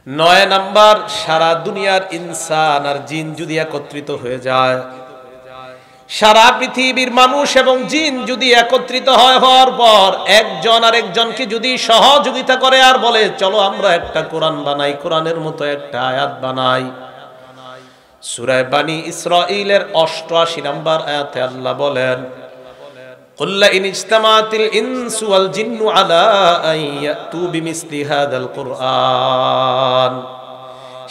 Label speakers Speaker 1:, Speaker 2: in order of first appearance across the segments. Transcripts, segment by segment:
Speaker 1: 9 number, সারা দুনিয়ার ইনসান আর জিন যদি একত্রিত হয়ে যায়, সারা পৃথিবীর মানুষ এবং জিন যদি একত্রিত হওয়ার পর একজন আরেকজনকে যদি সহযোগিতা করে আর বলে চলো আমরা একটা কোরআন বানাই, কোরআনের মতো একটা আয়াত বানাই। সূরা বানী ইসরাঈলের 88 নম্বর আয়াতে আল্লাহ বলেন, قل إن اجتمعت الإنس والجن على أن يأتوا بمثل هذا القرآن,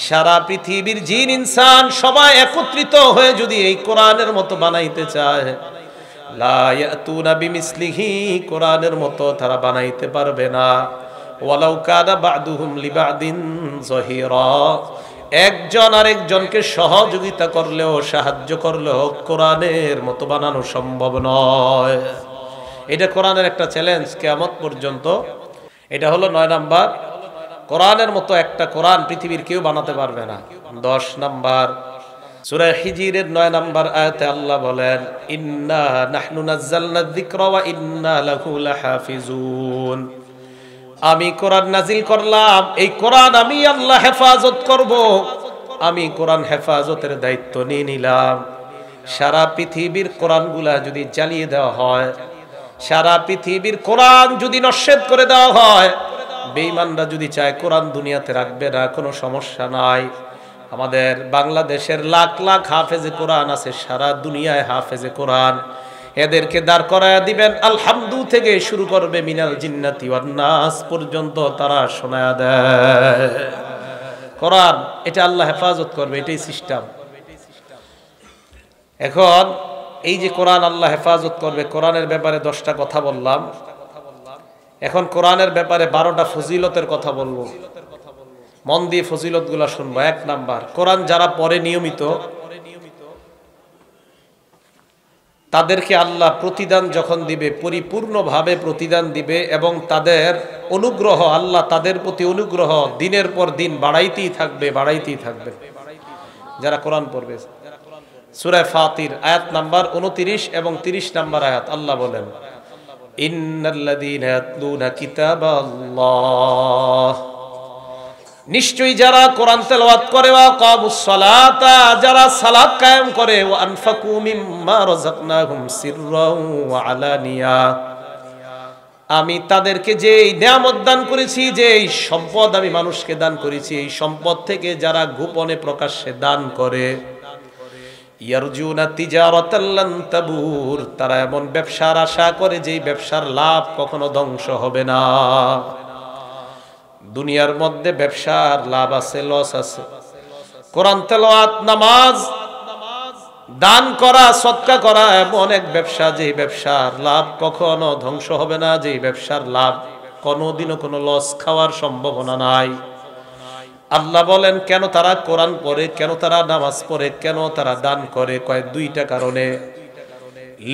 Speaker 1: সারা পৃথিবীর জিন ইনসান সবাই একত্রিত হয়ে যদি এই কোরআনের মতো বানাইতে চায়, লা ইয়াতুনা বিমিসলিহি, কোরআনের মতো তারা বানাইতে পারবে না। ওয়ালাউ কানা বা'দুহুম লিবা'দিন যহিরা, একজন আরেকজনকে সহযোগিতা করলেও সাহায্য করলেও কোরআনের মতো বানানো সম্ভব নয়। এটা কোরআনের একটা চ্যালেঞ্জ কিয়ামত পর্যন্ত। এটা হলো 9 নাম্বার, কোরআনের মতো একটা কোরআন পৃথিবীর কেউ বানাতে পারবে না। 10 নাম্বার, সূরা হিজরের 9 নাম্বার আয়াতে আল্লাহ বলেন, ইন্না নাহনু নাযালনা যিকরা ওয়া ইন্না লাহু লাহাফিজুন, আমি কোরআন নাজিল করলাম, এই কোরআন আমি আল্লাহ হেফাজত করব। আমি কোরআন হেফাজতের দায়িত্ব নিয়ে নিলাম। সারা পৃথিবীর কোরআনগুলা যদি জ্বালিয়ে দেওয়া হয়, সারা পৃথিবীর কোরআন যদি নস্যাৎ করে দেওয়া হয়, বেঈমানরা যদি চায় কোরআন দুনিয়াতে রাখবে না, কোনো সমস্যা নাই। আমাদের বাংলাদেশের লাখ লাখ হাফেজে কোরআন আছে, সারা দুনিয়ায় হাফেজে কোরআন, এদেরকে দাঁড় করায়া দিবেন, আলহামদু থেকে শুরু করবে মিনাল জিন্নাতি ওয়ান নাস পর্যন্ত তারা শোনায়া দেয় কোরআন। এটা আল্লাহ হেফাজত করবে, এটাই সিস্টেম। এখন এই যে কোরআন আল্লাহ হেফাজত করবে, কোরআনের ব্যাপারে 10টা কথা বললাম। এখন কোরআনের ব্যাপারে 12টা ফজিলতের কথা বলবো, মন দিয়ে ফজিলতগুলো শুনবো। 1 নাম্বার, কোরআন যারা পড়ে নিয়মিত তাদেরকে আল্লাহ প্রতিদান যখন দিবে, পরিপূর্ণভাবে প্রতিদান দিবে এবং তাদের অনুগ্রহ, আল্লাহ তাদের প্রতি অনুগ্রহ দিনের পর দিন বাড়াইতেই থাকবে, বাড়াইতেই থাকবে যারা কোরআন পড়বে। সূরা ফাতির আয়াত নাম্বার 29 এবং 30 নাম্বার আয়াত আল্লাহ বলেন, ইন্নাল্লাযীনা ইয়াতলুনা কিতাবাল্লাহ, নিশ্চয়ই যারা কোরআন তেলাওয়াত করে, ওয়া কামুস সালাতা, যারা সালাত কায়েম করে, ওয়া আনফাকু মিম্মা রাযাকনাহুম সিররাও ওয়া আলানিয়া, আমি তাদেরকে যে নিয়ামত দান করেছি, যে এই সম্পদ আমি মানুষকে দান করেছি, এই সম্পদ থেকে যারা গোপনে প্রকাশ্যে দান করে, ইয়ারজুনা তিজারাতাল লান তাবুর, তারা এমন ব্যবসার আশা করে যেই ব্যবসার লাভ কখনো ধ্বংস হবে না। দুনিয়ার মধ্যে ব্যবসার লাভ আছে, লস আছে। কোরআন তেলাওয়াত, নামাজ, দান করা, সদকা করা এমন এক ব্যবসা, যে ব্যবসার লাভ কখনো ধ্বংস হবে না, যে ব্যবসার লাভ কোনোদিনও কোনো লস খাওয়ার সম্ভাবনা নাই। আল্লাহ বলেন কেন তারা কোরআন পড়ে, কেন তারা নামাজ পড়ে, কেন তারা দান করে? কয় 2টা কারণে।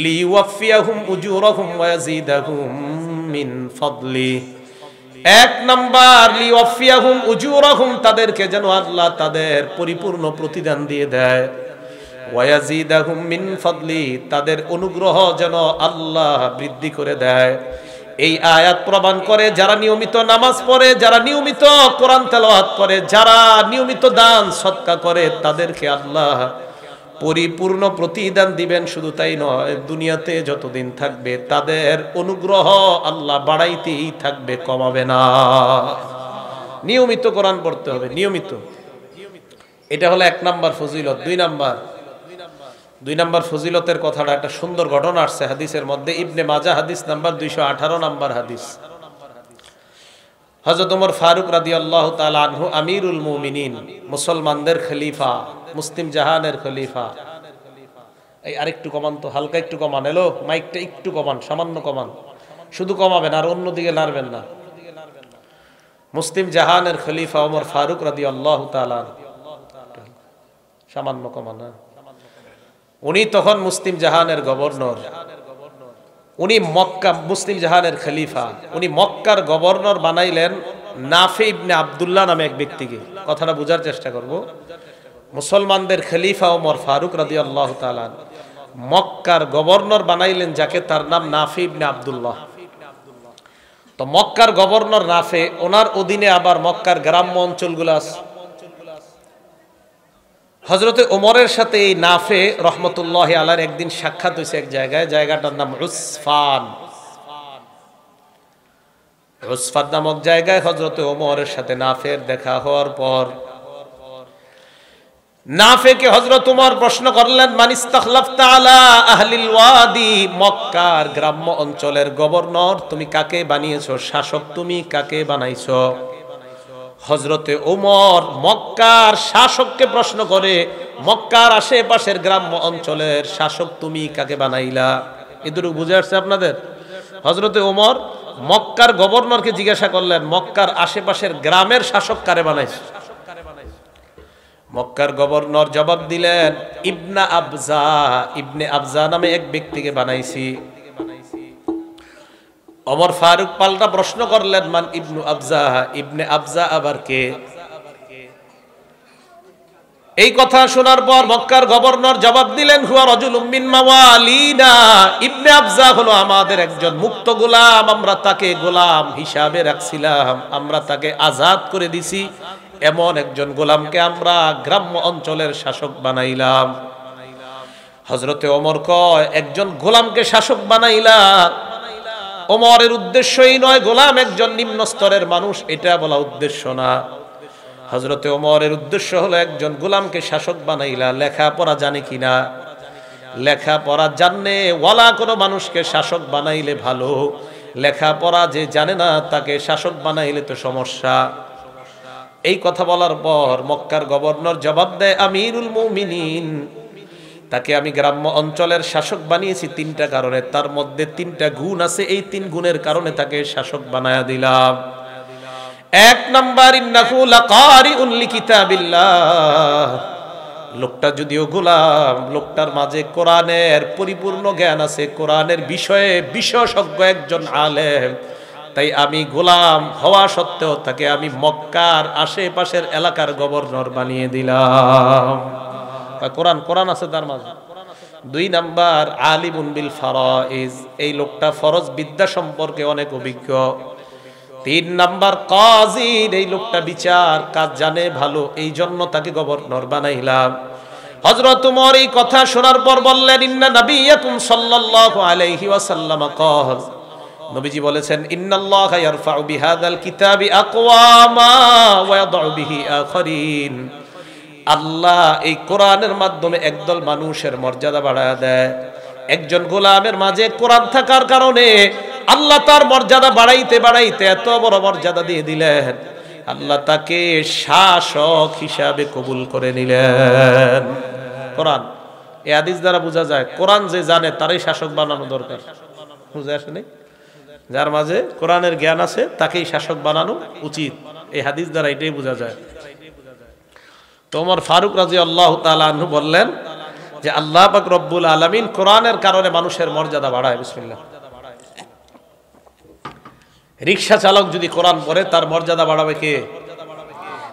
Speaker 1: লিওয়াফিয়াহুম উজুরাহুম ওয়া ইয়াজিদাহুম মিন ফাদলি। 1 নাম্বার, লিওয়াফিয়াহুম উজুরাহুম, তাদেরকে যেন আল্লাহ তাদের পরিপূর্ণ প্রতিদান দিয়ে দেয়। ওয়া ইয়াজিদাহুম মিন ফাদলি, তাদের অনুগ্রহ যেন আল্লাহ বৃদ্ধি করে দেয়। এই আয়াত প্রমাণ করে যারা নিয়মিত নামাজ পড়ে, যারা নিয়মিত কোরআন তেলাওয়াত করে, যারা নিয়মিত দান সদকা করে, তাদেরকে আল্লাহ পরিপূর্ণ প্রতিদান দিবেন। শুধু তাই নয়, দুনিয়াতে যতদিন থাকবে তাদের অনুগ্রহ আল্লাহ বাড়াইতেই থাকবে, কমাবে না। নিয়মিত কোরআন পড়তে হবে, নিয়মিত। এটা হলো 1 নাম্বার ফজিলত। 2 নাম্বার ফজিলতের কথাটা, একটা সুন্দর ঘটনা আসছে হাদিসের মধ্যে, ইবনে মাজাহ হাদিস নাম্বার 218 নাম্বার হাদিস। হযরত ওমর ফারুক রাদিয়াল্লাহু তাআলা আনহু আমিরুল মুমিনিন, মুসলমানদের খলিফা, মুসলিম জাহানের খলিফা। এই আরেকটু কমান তো, হালকা একটু কমান, এলো মাইকটা একটু কমান, সামান্য কমান, শুধু কমাবেন আর অন্যদিকে নাড়বেন না। মুসলিম জাহানের খলিফা ওমর ফারুক রাদিয়াল্লাহু তাআলা, সামান্য কমান। উনি তখন মুসলিম জাহানের গভর্নর, উনি মক্কা, মুসলিম জাহানের খলিফা, উনি মক্কার গভর্নর বানাইলেন নাফি ইবনে আব্দুল্লাহ নামে এক ব্যক্তিকে। কথাটা বোঝার চেষ্টা করব। মুসলমানদের খলিফা ওমর ফারুক রাদিয়াল্লাহু তাআলা মক্কার গভর্নর বানাইলেন যাকে, তার নাম নাফি ইবনে আব্দুল্লাহ। তো মক্কার গভর্নর নাফে, ওনার অধীনে আবার মক্কার গ্রাম্য অঞ্চলগুলো আছে। হযরতে ওমরের সাথে এই নাফে রহমতুল্লাহি আলাইহির একদিন সাক্ষাৎ হয়েছে এক জায়গায়, জায়গাটার নাম উসফান। উসফান নামক জায়গায় হযরতে ওমরের সাথে নাফের দেখা হওয়ার পর নাফেকে হযরত ওমর প্রশ্ন করলেন, মান ইস্তাখলাফতা আলা আহলিল ওয়াদি, মক্কার গ্রাম্য অঞ্চলের গভর্নর তুমি কাকে বানিয়েছো, শাসক তুমি কাকে বানাইছো? হযরতে ওমর মক্কার শাসককে প্রশ্ন করে, মক্কার আশেপাশের গ্রাম্য অঞ্চলের শাসক তুমি কাকে বানাইলা? এদুরু বুঝে আসছে আপনাদের? হযরতে ওমর মক্কার গভর্নরকে জিজ্ঞাসা করলেন, মক্কার আশেপাশের গ্রামের শাসক কারে বানাইছো? মক্কার গভর্নর জবাব দিলেন, ইবনে আবজা নামে এক ব্যক্তিকে বানাইছি। ওমর ফারুক পাল্টা প্রশ্ন করলেন, মান ইবনু আবজা, ইবনে আবজা আবার কে? এই কথা শোনার পর মক্কার গভর্নর জবাব দিলেন, হুয়া রাজুলুম মিন মাওয়ালিনা, ইবনে আবজা হলো আমাদের একজন মুক্ত গোলাম, আমরা তাকে গোলাম হিসাবে রাখছিলাম, আমরা তাকে আজাদ করে দিছি, এমন একজন গোলামকে আমরা গ্রাম্য অঞ্চলের শাসক বানাইলাম। হযরতে ওমর কয়, একজন গোলামকে শাসক বানাইলা, ওমরের উদ্দেশ্যই নয় গোলাম একজন নিম্ন স্তরের মানুষ, এটা বলা উদ্দেশ্য না। হযরতে ওমরের উদ্দেশ্য হলো একজন গোলামকে শাসক বানাইলা, লেখাপড়া জানে কিনা? লেখাপড়া জানে ওয়ালা কোনো মানুষকে শাসক বানাইলে ভালো, লেখাপড়া যে জানে না তাকে শাসক বানাইলে তো সমস্যা। এই কথা বলার পর মক্কার গভর্নর জবাব দেয়, আমিরুল মুমিনিন, তাকে আমি গ্রাম্য অঞ্চলের শাসক বানিয়েছি তিনটা কারণে, তার মধ্যে তিনটা গুণ আছে, এই তিন গুণের কারণে তাকে শাসক বানায়া দিলাম। এক নাম্বার, ইন্নাহু লাকারিউন লিকিতাবিল্লাহ, লোকটা যদিও গোলাম, লোকটার মাঝে কোরআনের পরিপূর্ণ জ্ঞান আছে, কোরআনের বিষয়ে বিশেষজ্ঞ একজন আলেম, তাই আমি গোলাম হওয়া সত্ত্বেও তাকে আমি মক্কার আশেপাশের এলাকার গভর্নর বানিয়ে দিলাম। কোরআন আছে তার মাঝে। দুই নাম্বার, আলিমুন বিল ফারাইজ, এই লোকটা ফরজ বিদ্যা সম্পর্কে অনেক অভিজ্ঞ। তিন নাম্বার, কাজী, এই লোকটা বিচার কাজ জানে ভালো, এই জন্য তাকে গভর্নর বানাইলাম। হযরত ওমর এই কথা শোনার পর বললেন, ইন্না নাবিয়াকুম সাল্লাল্লাহু আলাইহি ওয়াসাল্লাম ক্বাল, নবীজি বলেছেন, ইন্নাল্লাহা ইয়ারফাউ বিহাদাল কিতাবি আকওয়ামা ওয়া ইয়াদউ বিহি আখারিন, আল্লাহ এই কোরআনের মাধ্যমে একদল মানুষের মর্যাদা বাড়ায় দেয়। একজন গোলামের মাঝে কোরআন থাকার কারণে আল্লাহ তার মর্যাদা বাড়াইতে বাড়াইতে এত বড় মর্যাদা দিয়ে দিলেন, আল্লাহ তাকে শাসক হিসাবে কবুল করে নিলেন। কোরআন, এই হাদিস দ্বারা বোঝা যায় কোরআন যে জানে তারই শাসক বানানো দরকার। বুঝে আসেনি? যার মাঝে কোরআনের জ্ঞান আছে তাকেই শাসক বানানো উচিত, এই হাদিস দ্বারা এটাই বোঝা যায়। তো ওমর ফারুক রাদিয়াল্লাহু তাআলা আনহু বললেন যে আল্লাহ পাক রব্বুল আলামিন কোরআনের কারণে মানুষের মর্যাদা বাড়ায়। বিসমিল্লাহ। রিকশা চালক যদি কোরআন পড়ে তার মর্যাদা বাড়াবে কে?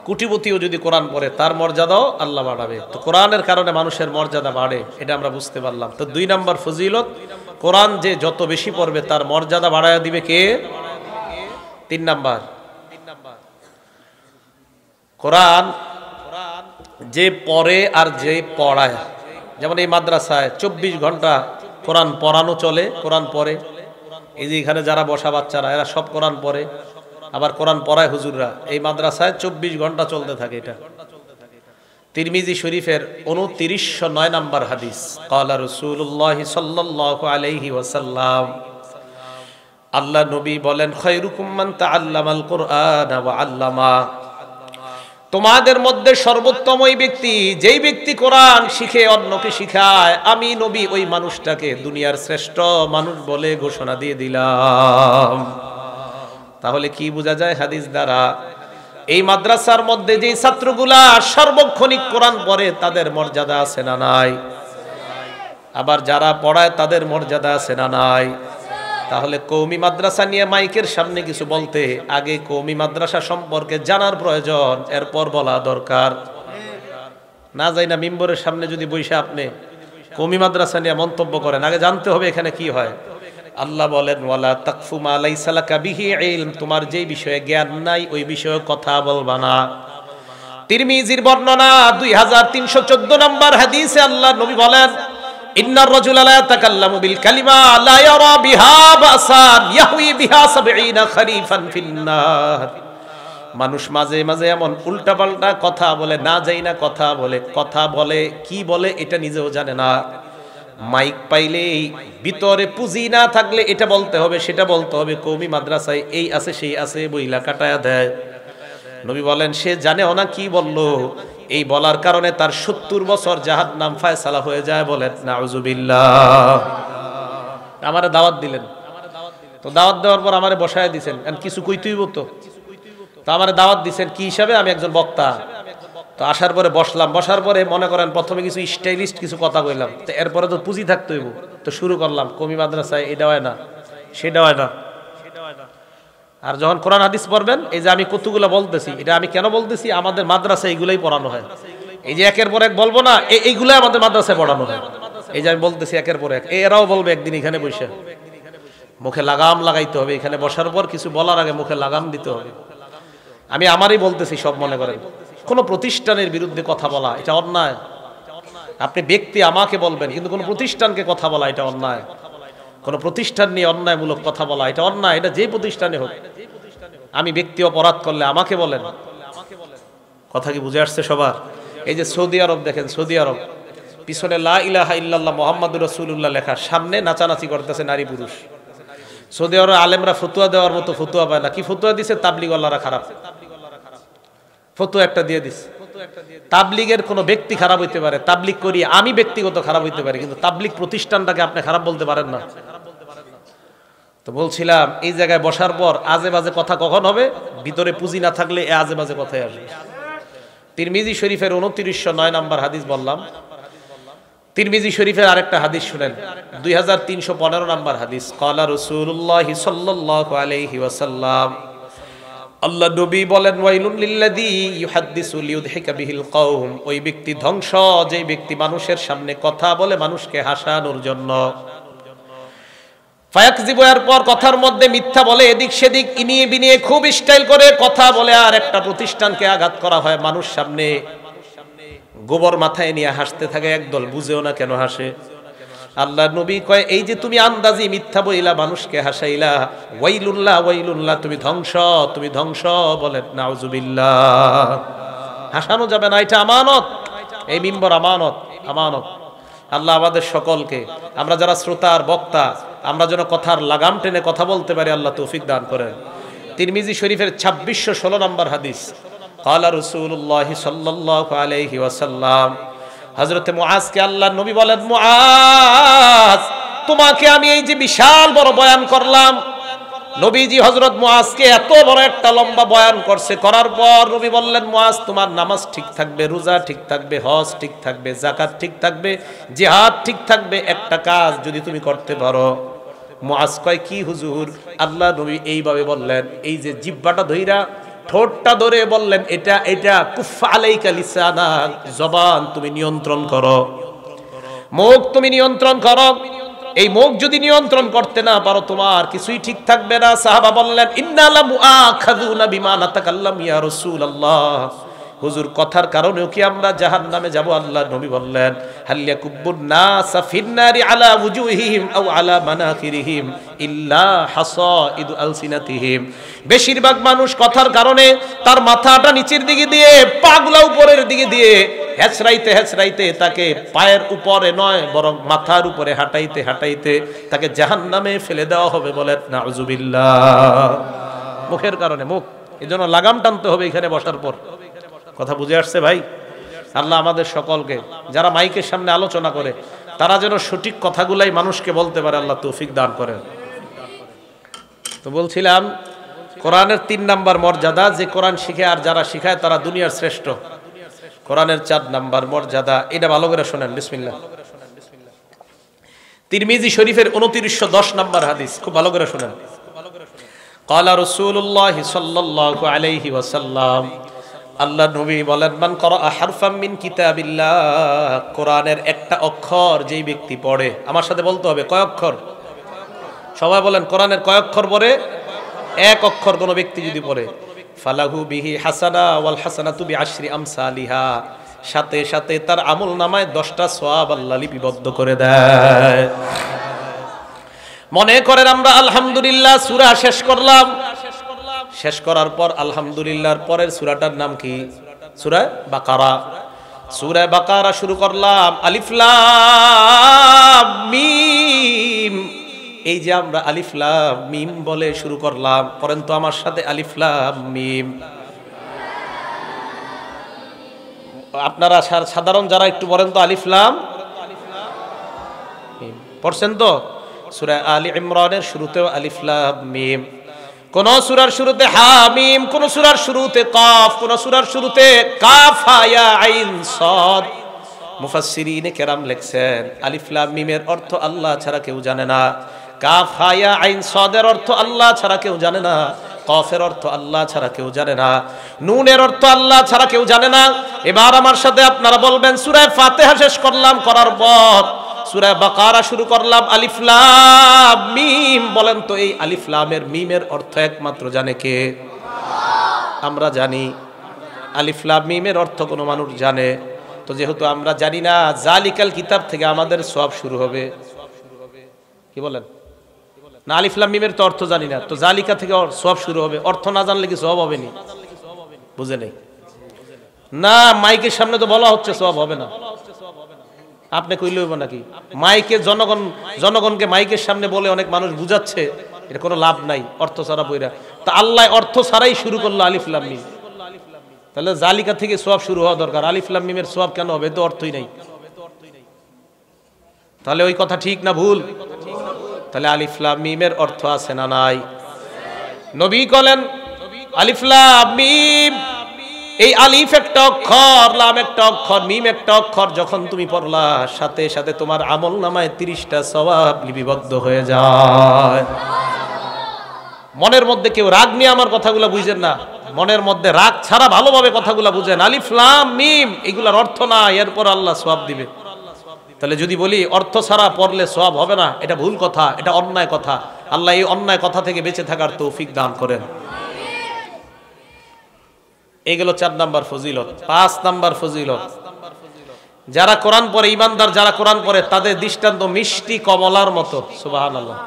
Speaker 1: কোটিপতিও যদি কোরআন পড়ে তার মর্যাদাও আল্লাহ বাড়াবে। তো কোরআনের কারণে মানুষের মর্যাদা বাড়ে, এটা আমরা বুঝতে পারলাম। তো দুই নাম্বার ফজিলত, কোরআন যে যত বেশি পড়বে তার মর্যাদা বাড়ায়া দিবে কে? তিন নাম্বার, কোরআন যে পড়ে আর যে পড়ায়, যেমন এই মাদ্রাসায় 24 ঘন্টা কোরআন পড়ানো চলে, কোরআন পড়ে। এই যে এখানে যারা বসা বাচ্চারা এরা সব কোরআন পড়ে, আবার কোরআন পড়ায় হুজুররা। এই মাদ্রাসায় 24 ঘন্টা চলতে থাকে। এটা তিরমিজি শরীফের 2909 নাম্বার হাদিস। ক্বালা রাসূলুল্লাহ সাল্লাল্লাহু আলাইহি ওয়াসাল্লাম, আল্লাহ নবী বলেন, খায়রুকুম মান তাআল্লামাল কুরআনা ওয়া আল্লামা, তোমাদের মধ্যে সর্বোত্তম ওই ব্যক্তি যেই ব্যক্তি কোরআন শিখে অন্যকে শিখায়, আমি নবী ওই মানুষটাকে দুনিয়ার শ্রেষ্ঠ মানুষ বলে ঘোষণা দিয়ে দিলাম। তাহলে কি বোঝা যায় হাদিস দ্বারা? এই মাদ্রাসার মধ্যে যে ছাত্রগুলা সার্বক্ষণিক কোরআন পড়ে তাদের মর্যাদা আছে না নাই? আবার যারা পড়ায় তাদের মর্যাদা আছে না নাই? তাহলে কওমি মাদ্রাসা নিয়ে মাইকের সামনে কিছু বলতে আগে কওমি মাদ্রাসা সম্পর্কে জানার প্রয়োজন, এরপর বলা দরকার। না যাই না মিম্বরের সামনে যদি বইসা আপনি কওমি মাদ্রাসা নিয়ে মন্তব্য করেন, আগে জানতে হবে এখানে কি হয়। আল্লাহ বলেন ওয়ালা তাকফু মা লাইসা লাকা বিহি ইলম, তোমার যেই বিষয়ে জ্ঞান নাই ওই বিষয়ে কথা বলবা না। তিরমিজির বর্ণনা 2314 নম্বর হাদিসে আল্লাহ নবী বলেন ইন্নার রাজুলা লা ইয়াতাকাল্লামু বিল কালিমা লা ইয়ারা বিহা বাসান ইয়াহউই বিহা 70 খরিফান ফিন্নার। মানুষ মাঝে মাঝে এমন উল্টাপাল্টা কথা বলে, না যাই না কথা বলে, কথা বলে কি বলে এটা নিজেও জানে না। মাইক পাইলেই ভিতরে পুঁজি না থাকলে এটা বলতে হবে সেটা বলতে হবে, কওমি মাদ্রাসায় এই আছে সেই আছে বইলা কাটায়া দেয়। নবী বলেন সে জানেও না কি বললো, এই বলার কারণে তার 70 বছর জাহান্নাম ফায়সালা হয়ে যায়। বলেন নাউজুবিল্লাহ। আমারে দাওয়াত দিলেন, তো দাওয়াত দেওয়ার পর আমারে বসায় দিয়েছেন, কিছু কইতেই তো আমারে দাওয়াত দিচ্ছেন কি হিসাবে, আমি একজন বক্তা। তো আসার পরে বসলাম, বসার পরে মনে করেন প্রথমে কিছু স্টাইলিস্ট কিছু কথা কইলাম, তো এরপরে তো পুঁজি থাকতে হইব, তো শুরু করলাম কওমি মাদ্রাসায় এটা হয় না সেটা হয় না। আর যখন কোরআন হাদিস পড়বেন, এই যে আমি কতগুলো বলতেছি, এটা আমি কেন বলতেছি, আমাদের মাদ্রাসায় এইগুলাই পড়ানো হয়। এই যে একের পর এক বলবো না, এইগুলাই আমাদের মাদ্রাসায় পড়ানো হয়। এই যে আমি বলতেছি একের পর এক, এরাও বলবে একদিন এখানে বসে। মুখে লাগাম লাগাইতে হবে, এখানে বসার পর কিছু বলার আগে মুখে লাগাম দিতে হবে। আমি আমারই বলতেছি, সব মনে করেন কোনো প্রতিষ্ঠানের বিরুদ্ধে কথা বলা এটা অন্যায়। আপনি ব্যক্তি আমাকে বলবেন, কিন্তু কোনো প্রতিষ্ঠানকে কথা বলা এটা অন্যায়। কোনো প্রতিষ্ঠান নিয়ে অন্যায়মূলক কথা বলা এটা অন্যায়, এটা যে প্রতিষ্ঠানে হোক। আমি ব্যক্তি অপরাধ করলে আমাকে বলেন। কথা কি বুঝে আসছে সবার? এই যে সৌদি আরব দেখেন, সৌদি আরব পিছনে লা ইলাহা ইল্লাল্লাহ মুহাম্মাদুর রাসূলুল্লাহ লেখা, সামনে নাচানাচি করতেছে নারী পুরুষ। সৌদি আরব আলেমরা ফতুয়া দেওয়ার মতো ফতুয়া পায় না। কি ফতুয়া দিছে? তাবলিগওয়ালারা খারাপ ফতুয়া একটা দিয়ে দিছে। তাবলিগের কোনো ব্যক্তি খারাপ হইতে পারে, তাবলিগ করি আমি ব্যক্তিগত খারাপ হইতে পারে, কিন্তু তাবলিগ প্রতিষ্ঠানটাকে আপনি খারাপ বলতে পারেন না। তো বলছিলাম এই জায়গায় বসার পর আজে বাজে কথা কখন হবে? ভিতরে পুঁজি না থাকলে এ আজে বাজে কথাই আসবে। তিরমিজি শরীফের 2909 নম্বর হাদিস বললাম। তিরমিজি শরীফের আরেকটা হাদিস শুনেন, 2315 নম্বর হাদিস। ক্বালা রাসূলুল্লাহ সাল্লাল্লাহু আলাইহি ওয়াসাল্লাম, আল্লাহ নবী বলেন ওয়াইলুন লিল্লাযী ইউহাদ্দিসু লিইউদহিকা বিহিল কওম, ওই ব্যক্তি ধ্বংস যে ব্যক্তি মানুষের সামনে কথা বলে মানুষকে হাসানোর জন্য। ফায়াকযিবু, এরপর কথার মধ্যে মিথ্যা বলে, এদিক সেদিক ইনিয়ে বিনিয়ে খুব স্টাইল করে কথা বলে, আর একটা প্রতিষ্ঠানকে আঘাত করা হয় মানুষ সামনে। গোবর মাথায় নিয়ে হাসতে থাকে, একদল বুঝেও না কেন হাসে। আল্লাহ নবী কয় এই যে তুমি আন্দাজি মিথ্যা বইলা মানুষকে হাসাইলা, ওয়াইলুল্লাহ ওয়াইলুল্লাহ, তুমি ধ্বংস তুমি ধ্বংস। বলেন নাউজুবিল্লাহ। হাসানো যাবে না, এটা আমানত, এই মিম্বর আমানত, আমানত। আল্লাহ আমাদের সকলকে, আমরা যারা শ্রোতা আর বক্তা, আমরা যেন কথার লাগাম টেনে কথা বলতে পারি, আল্লাহ তৌফিক দান করেন। তিরমিজি শরীফের 2616 নম্বর হাদিস। ক্বালা রাসূলুল্লাহ সাল্লাল্লাহু আলাইহি ওয়াসাল্লাম, হযরতে মুআজকে আল্লাহ নবী বলেন, মুআজ তোমাকে আমি এই যে বিশাল বড় বয়ান করলাম। নবীজি হযরত মুআজকে এত বড় একটা লম্বা বয়ান করছে, করার পর নবী বললেন, মুআজ তোমার নামাজ ঠিক থাকবে, রোজা ঠিক থাকবে, হজ ঠিক থাকবে, যাকাত ঠিক থাকবে, জিহাদ ঠিক থাকবে, একটা কাজ যদি তুমি করতে পারো। মুআজ কয় কি হুজুর? আল্লাহ নবী এইভাবে বললেন, এই যে জিহ্বাটা ধইরা ঠোঁটটা ধরে বললেন, এটা এটা কুফা আলাইকা লিসানাক, জবান তুমি নিয়ন্ত্রণ করো, মুখ তুমি নিয়ন্ত্রণ করো। এই মুখ যদি নিয়ন্ত্রণ করতে না পারো তোমার কিছুই ঠিক থাকবে না। সাহাবা বললেন, ইন্না লা মুআখাযুনা বিমা নাতাকাল্লাম ইয়া রাসূলুল্লাহ, হুজুর কথার কারণেও কি আমরা জাহান্নামে যাব? আল্লাহ নবী বললেন, হাল ইয়াকুব্বুন নাসা ফিন্নারি আলা ওয়ুজুহিহিম আও আলা মানাখিরিহিম ইল্লা হাসাইদু আলসিনাতিহিম, বেশিরভাগ মানুষ কথার কারণে তার মাথাটা নিচের দিকে দিয়ে পাগুলা উপরের দিকে দিয়ে হেঁচড়াইতে হেঁচড়াইতে তাকে পায়ের উপরে নয় বরং মাথার উপরে হাঁটাইতে হাঁটাইতে তাকে জাহান্নামে ফেলে দেওয়া হবে। বলেন নাউজুবিল্লাহ। মুখের কারণে, মুখ, এজন্য লাগাম টানতে হবে এখানে বসার পর। কথা বুঝে আসছে ভাই? আল্লাহ আমাদের সকলকে, যারা মাইকের সামনে আলোচনা করে তারা যেন সঠিক কথাগুলাই মানুষকে বলতে পারে, আল্লাহ তৌফিক দান করেন। তো বলছিলাম কোরআনের 3 নাম্বার মর্যাদা, যে কোরআন শিখে আর যারা শিখায় তারা দুনিয়ার শ্রেষ্ঠ। কোরআনের 4 নাম্বার মর্যাদা, এটা ভালো করে শোনেন, বিসমিল্লাহ। তিরমিজি শরীফের 2910 নাম্বার হাদিস, খুব ভালো করে শোনেন। ক্বালা রাসূলুল্লাহ সাল্লাল্লাহু আলাইহি ওয়াসাল্লাম, আল্লাহ নবী বলেন, মান করা হারফাম মিন কিতাবিল্লাহ, কোরআনের একটা অক্ষর যেই ব্যক্তি পড়ে, আমার সাথে বলতে হবে কয় অক্ষর? সবাই বলেন কোরআনের কয় অক্ষর পড়ে? এক অক্ষর কোন ব্যক্তি যদি পড়ে, ফালাহু বিহি হাসানা ওয়াল হাসানাতু বিআশরি আমসালিহা, সাথে সাথে তার আমল নামায় 10টা সওয়াব আল্লাহ লিপিবদ্ধ করে দেয়। মনে করেন আমরা আলহামদুলিল্লাহ সূরা শেষ করলাম, শেষ করার পর আলহামদুলিল্লাহর পরের সূরাটার নাম কি? সূরা বাকারা। সূরা বাকারা শুরু করলাম, আলিফ লাম মিম। এই যে আমরা আলিফ লাম মিম বলে শুরু করলাম, করেন তো আমার সাথে আলিফ লাম মিম। আপনারা সাধারণ যারা একটু বলেন তো আলিফ লাম মিম পড়ছেন তো? সূরা আলী ইমরানের শুরুতেও আলিফ লাম মিম, কোন সূরার শুরুতে হা মিম, কোন সূরার শুরুতে কাফ, কোন সূরার শুরুতে কাফ হা ইয়া আইন সাদ। মুফাসসিরিনে কেরাম লিখছেন আলিফ লাম মিমের অর্থ আল্লাহ ছাড়া কেউ জানে না, কাফ হা ইয়া আইন সাদের অর্থ আল্লাহ ছাড়া কেউ জানে না, কফের অর্থ আল্লাহ ছাড়া কেউ জানে না, নুনের অর্থ আল্লাহ ছাড়া কেউ জানে না। এবার আমার সাথে আপনারা বলবেন, সূরা ফাতিহা শেষ করলাম, করার পর সূরা বাকারা শুরু করলাম, আলিফ লাম মিম। বলেন তো এই আলিফ লামের মিমের অর্থ একমাত্র জানে কে? আমরা জানি। আলিফ লাম মিমের অর্থ কোনো মানুষ জানে? তো যেহেতু আমরা জানি না, জালিকাল কিতাব থেকে আমাদের সওয়াব শুরু হবে। কি বলেন? না, আলিফ লাম মিমের তো অর্থ জানি না, তো জালিকা থেকে সওয়াব শুরু হবে। অর্থ না জানলে কি সওয়াব হবে নি? বুঝে নেই না, মাইকের সামনে তো বলা হচ্ছে সওয়াব হবে না। আপনি কইলে হইব নাকি? মাইকে জনগণকে মাইকের সামনে বলে অনেক মানুষ বুঝাচ্ছে, এটা কোনো লাভ নাই অর্থ ছাড়া বইরা। তা আল্লাহ অর্থ ছাড়াই শুরু করলো আলিফ লাম মিম, তাহলে জালিকা থেকে সওয়াব শুরু হওয়া দরকার। আলিফ লাম মিমের সওয়াব কেন হবে? তো অর্থই নাই। তাহলে ওই কথা ঠিক না ভুল? তাহলে আলিফ লাম মিমের অর্থ আছে না নাই? নবী বলেন আলিফ লাম মিম, এই আলিফ একটা অক্ষর, লাম একটা অক্ষর, মিম একটা অক্ষর, যখন তুমি পড়লা সাথে সাথে তোমার আমল নামায় 30টা সওয়াব লিপিবদ্ধ হয়ে যায়। মনের মধ্যে কেউ রাগ নিয়ে আমার কথাগুলো বুঝেন না, মনের মধ্যে রাগ ছাড়া ভালোভাবে কথাগুলো বুঝেন। আলিফ লাম মিম এগুলার অর্থ না, এরপর আল্লাহ সওয়াব দিবে। তাহলে যদি বলি অর্থ ছাড়া পড়লে সওয়াব হবে না, এটা ভুল কথা, এটা অন্যায় কথা। আল্লাহ এই অন্যায় কথা থেকে বেঁচে থাকার তৌফিক দান করেন। এগুলো 4 নাম্বার ফজিলত। 5 নাম্বার ফজিলত, যারা কোরআন পড়ে, ইমানদার যারা কোরআন পড়ে তাদের দৃষ্টান্ত মিষ্টি কমলার মতো। সুবহানাল্লাহ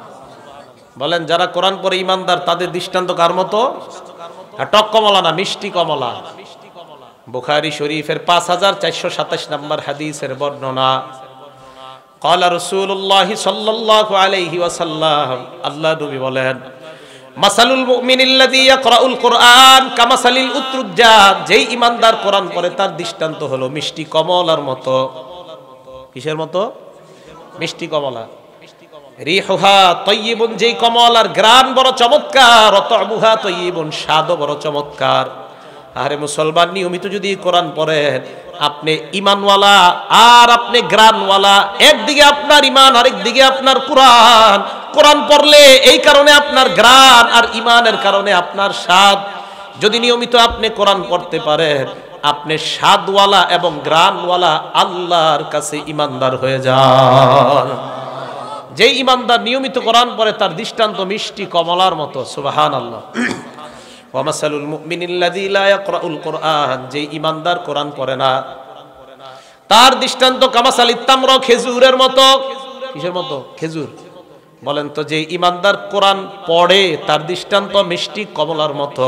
Speaker 1: বলেন, যারা কোরআন পড়ে ইমানদার তাদের দৃষ্টান্ত কার মতো? টক কমলা না, মিষ্টি কমলা। বুখারী শরীফের 5427 নাম্বার হাদিসের বর্ণনা, ক্বালা রাসূলুল্লাহ সাল্লাল্লাহু আলাইহি ওয়াসাল্লাম, আল্লাহ নবী বলেন, মাসালুল মুমিনিল্লাযী ইয়াকরাউল কুরআন কামাসালিল উতরুজ্জা, যেই ইমানদার কোরআন পড়ে তার দৃষ্টান্ত হলো মিষ্টি কমলার মতো। কিসের মতো? মিষ্টি কমলা। রিহুহা তাইয়িবুন, যেই কমলার ঘ্রাণ বড় চমৎকার, তা'মুহা তাইয়িবুন, স্বাদও বড় চমৎকার। আরে মুসলমান, নিয়মিত যদি কোরআন পড়েন, আপনি ঈমানওয়ালা আর আপনি গ্রানওয়ালা, একদিকে আপনার ঈমান আরেক দিকে আপনার কোরআন। কোরআন পড়লে এই কারণে আপনার গ্রান, আর ঈমানের কারণে আপনার স্বাদ। যদি নিয়মিত আপনি কোরআন পড়তে পারেন, আপনি স্বাদওয়ালা এবং গ্রানওয়ালা আল্লাহর কাছে ঈমানদার হয়ে যান। যে ঈমানদার নিয়মিত কোরআন পড়ে তার দৃষ্টান্ত মিষ্টি কমলার মতো। সুবহানাল্লাহ। ওয়া মাসালুল মুমিনিল্লাযী লা ইয়াকরাউল কুরআন, যে ঈমানদার কোরআন পড়ে না তার দৃষ্টান্ত কামাসালিত তামর, খেজুরের মতো। কিসের মতো? খেজুর। বলেন তো, যে ঈমানদার কোরআন পড়ে তার দৃষ্টান্ত মিষ্টি কমলার মতো,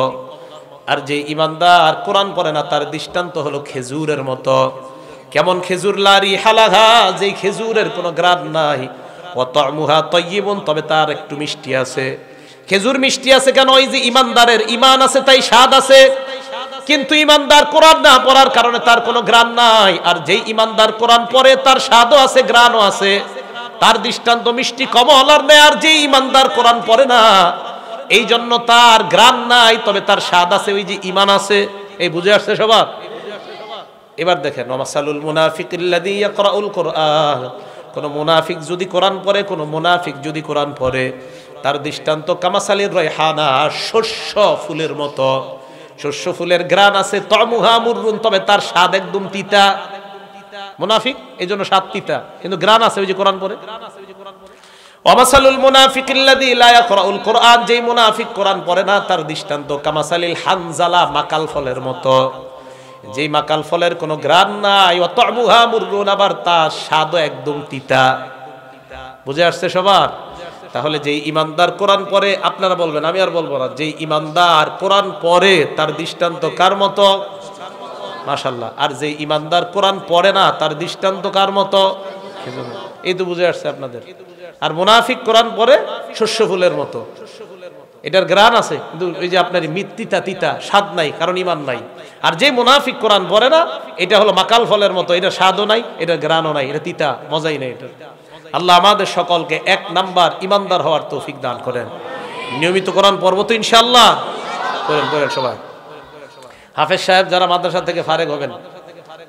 Speaker 1: আর যে ঈমানদার কোরআন পড়ে না তার দৃষ্টান্ত হলো খেজুরের মতো। কেমন খেজুর? লা রিহা লাহা, যে খেজুরের কোনো গ্রান নাই। ওয়া তা'মুহা তাইয়িবুন, তবে তার একটু মিষ্টি আছে। খেজুর মিষ্টি আছে কেন? ওই যে ঈমানদারের ঈমান আছে তাই স্বাদ আছে, কিন্তু ঈমানদার কোরআন না পড়ার কারণে তার কোনো গ্রান নাই। আর যেই ঈমানদার কোরআন পড়ে তার স্বাদও আছে, গ্রানও আছে, তার দৃষ্টান্ত মিষ্টি কমলার নেই। আর যেই ঈমানদার কোরআন পড়ে না, এই জন্য তার গ্রান নাই, তবে তার স্বাদ আছে, ওই যে ঈমান আছে। এই বুঝে আসছে সবার? এবার দেখেন, মাসালুল মুনাফিকিল্লাযী ইয়াকরাউল কুরআন, কোন মুনাফিক যদি কোরআন পড়ে, কোন মুনাফিক যদি কোরআন পড়ে, তার দৃষ্টান্ত কামাসালির রায়হানা, শস্য ফুলের মতো। শস্য ফুলের গ্রান আছে, তা'মুহা মুররুন, তবে তার স্বাদ একদম তিতা। মুনাফিক এই জন্য স্বাদ তিতা, কিন্তু গ্রান আছে ওই যে কোরআন পড়ে। ওয়ামাসালুল মুনাফিকিল্লাযী লা ইয়াকরাউল কুরআন, যেই মুনাফিক কোরআন পড়ে না তার দৃষ্টান্ত কামাসালিল হানজালা, মাকাল ফলের মতো, যেই মাকাল ফলের কোনো গ্রান নাই, ওয়া তা'মুহা মুররুন, আবার তার স্বাদও একদম তিতা। বুঝে আসছে সবার? তাহলে যেই ইমানদার কোরআন পড়ে, আপনারা বলবেন, আমি আর বলবো না, যেই ইমানদার কোরআন পড়ে তার দৃষ্টান্ত কার মতো? মাশাআল্লাহ। আর যেই ইমানদার কোরআন পড়ে না তার দৃষ্টান্ত কার মতো? এই তো বুঝে আসছে আপনাদের। আর মুনাফিক কোরআন পড়ে শস্য ফুলের মতো, এটার গ্রান আছে কিন্তু ওই যে আপনার তিতা তিতা, স্বাদ নাই, কারণ ইমান নাই। আর যে মুনাফিক কোরআন পড়ে না, এটা হলো মাকাল ফলের মতো, এটা স্বাদও নাই, এটা গ্রানও নাই, এটা তিতা, মজাই নাই এটা। আল্লাহ আমাদের সকলকে 1 নাম্বার ইমানদার হওয়ার তৌফিক দান করেন। নিয়মিত কোরআন পড়ব তো ইনশাআল্লাহ, করেন করেন সবাই। হাফেজ সাহেব যারা মাদ্রাসা থেকে ফারেক হবেন,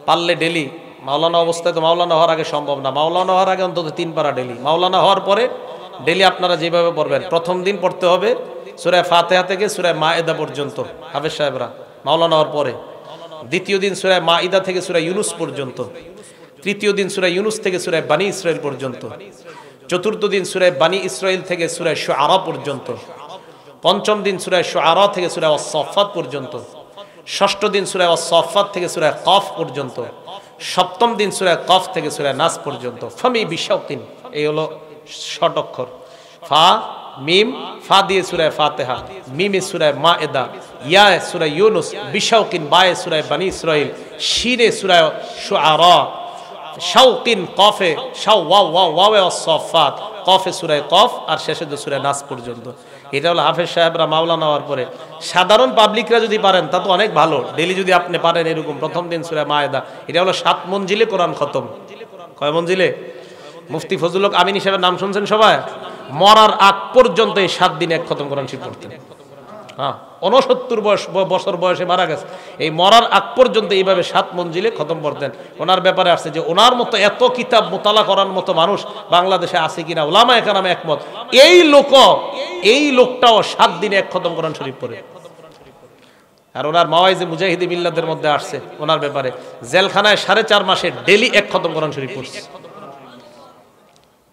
Speaker 1: পারলে ডেলি, মাওলানা অবস্থায় তো মাওলানা হওয়ার আগে সম্ভব না, মাওলানা হওয়ার আগে অন্তত 3 পারা ডেলি, মাওলানা হওয়ার পরে ডেলি আপনারা যেভাবে পড়বেন, প্রথম দিন পড়তে হবে সূরা ফাতিহা থেকে সূরা মায়েদা পর্যন্ত হাফেজ সাহেবরা মাওলানা হওয়ার পরে, দ্বিতীয় দিন সূরা মাইদা থেকে সূরা ইউনুস পর্যন্ত, তৃতীয় দিন সূরা ইউনুস থেকে সূরা বানি ইসরাইল পর্যন্ত, চতুর্থ দিন সূরা বানি ইসরাইল থেকে সূরা শুআরা পর্যন্ত, পঞ্চম দিন সূরা শুআরা থেকে সূরা আস-সাফফাত পর্যন্ত, ষষ্ঠ দিন সূরা আস-সাফফাত থেকে সূরা কফ পর্যন্ত, সপ্তম দিন সূরা কফ থেকে সূরা নাস পর্যন্ত। ফামি বিশাউকিন, এই হলো শর্ট অক্ষর, ফা মিম, ফা দিয়ে সূরা ফাতিহা, মিমে সূরা মায়েদা, ইয়া সূরা ইউনুস, বিশাউকিন বায়ে সূরা বানি ইসরাইল, শিরে সূরা শুআরা, শাউকিন কফে শাও ওয়াও ওয়াও ওয়াও আস-সাফফাত, কফে সূরা কফ, আর শেষে তো সূরা নাস পর্যন্ত। এটা হলো হাফেজ সাহেবরা মাওলানা হওয়ার পরে। সাধারণ পাবলিকরা যদি পারেন তা তো অনেক ভালো, ডেলি যদি আপনি পারেন এরকম প্রথম দিন সূরা মায়েদা, এটা হলো 7 মঞ্জিলে কোরআন খতম। কয় মঞ্জিলে? মুফতি ফজলুল হক আমিন সাহেবের নাম শুনছেন সবাই? মরার আগ পর্যন্ত এই 7 দিনে 1 খতম কোরআন শরীফ পড়তেন। হ্যাঁ, 69 বছর বয়সে মারা গেছে, এই মরার আগ পর্যন্ত এইভাবে 7 মঞ্জিলে খতম পড়তেন। ওনার ব্যাপারে আসছে যে ওনার মতো এত কিতাব মোতালা করার মতো মানুষ বাংলাদেশে আছে কিনা, উলামায়ে কেরাম একমত, এই লোকটাও 7 দিনে 1 খতম কোরআন শরীফ পড়ে। আর ওনার মাওয়াইজে মুজাহিদি মিল্লাতের মধ্যে আসছে ওনার ব্যাপারে, জেলখানায় 4.5 মাসে ডেলি 1 খতম কোরআন শরীফ পড়ছে।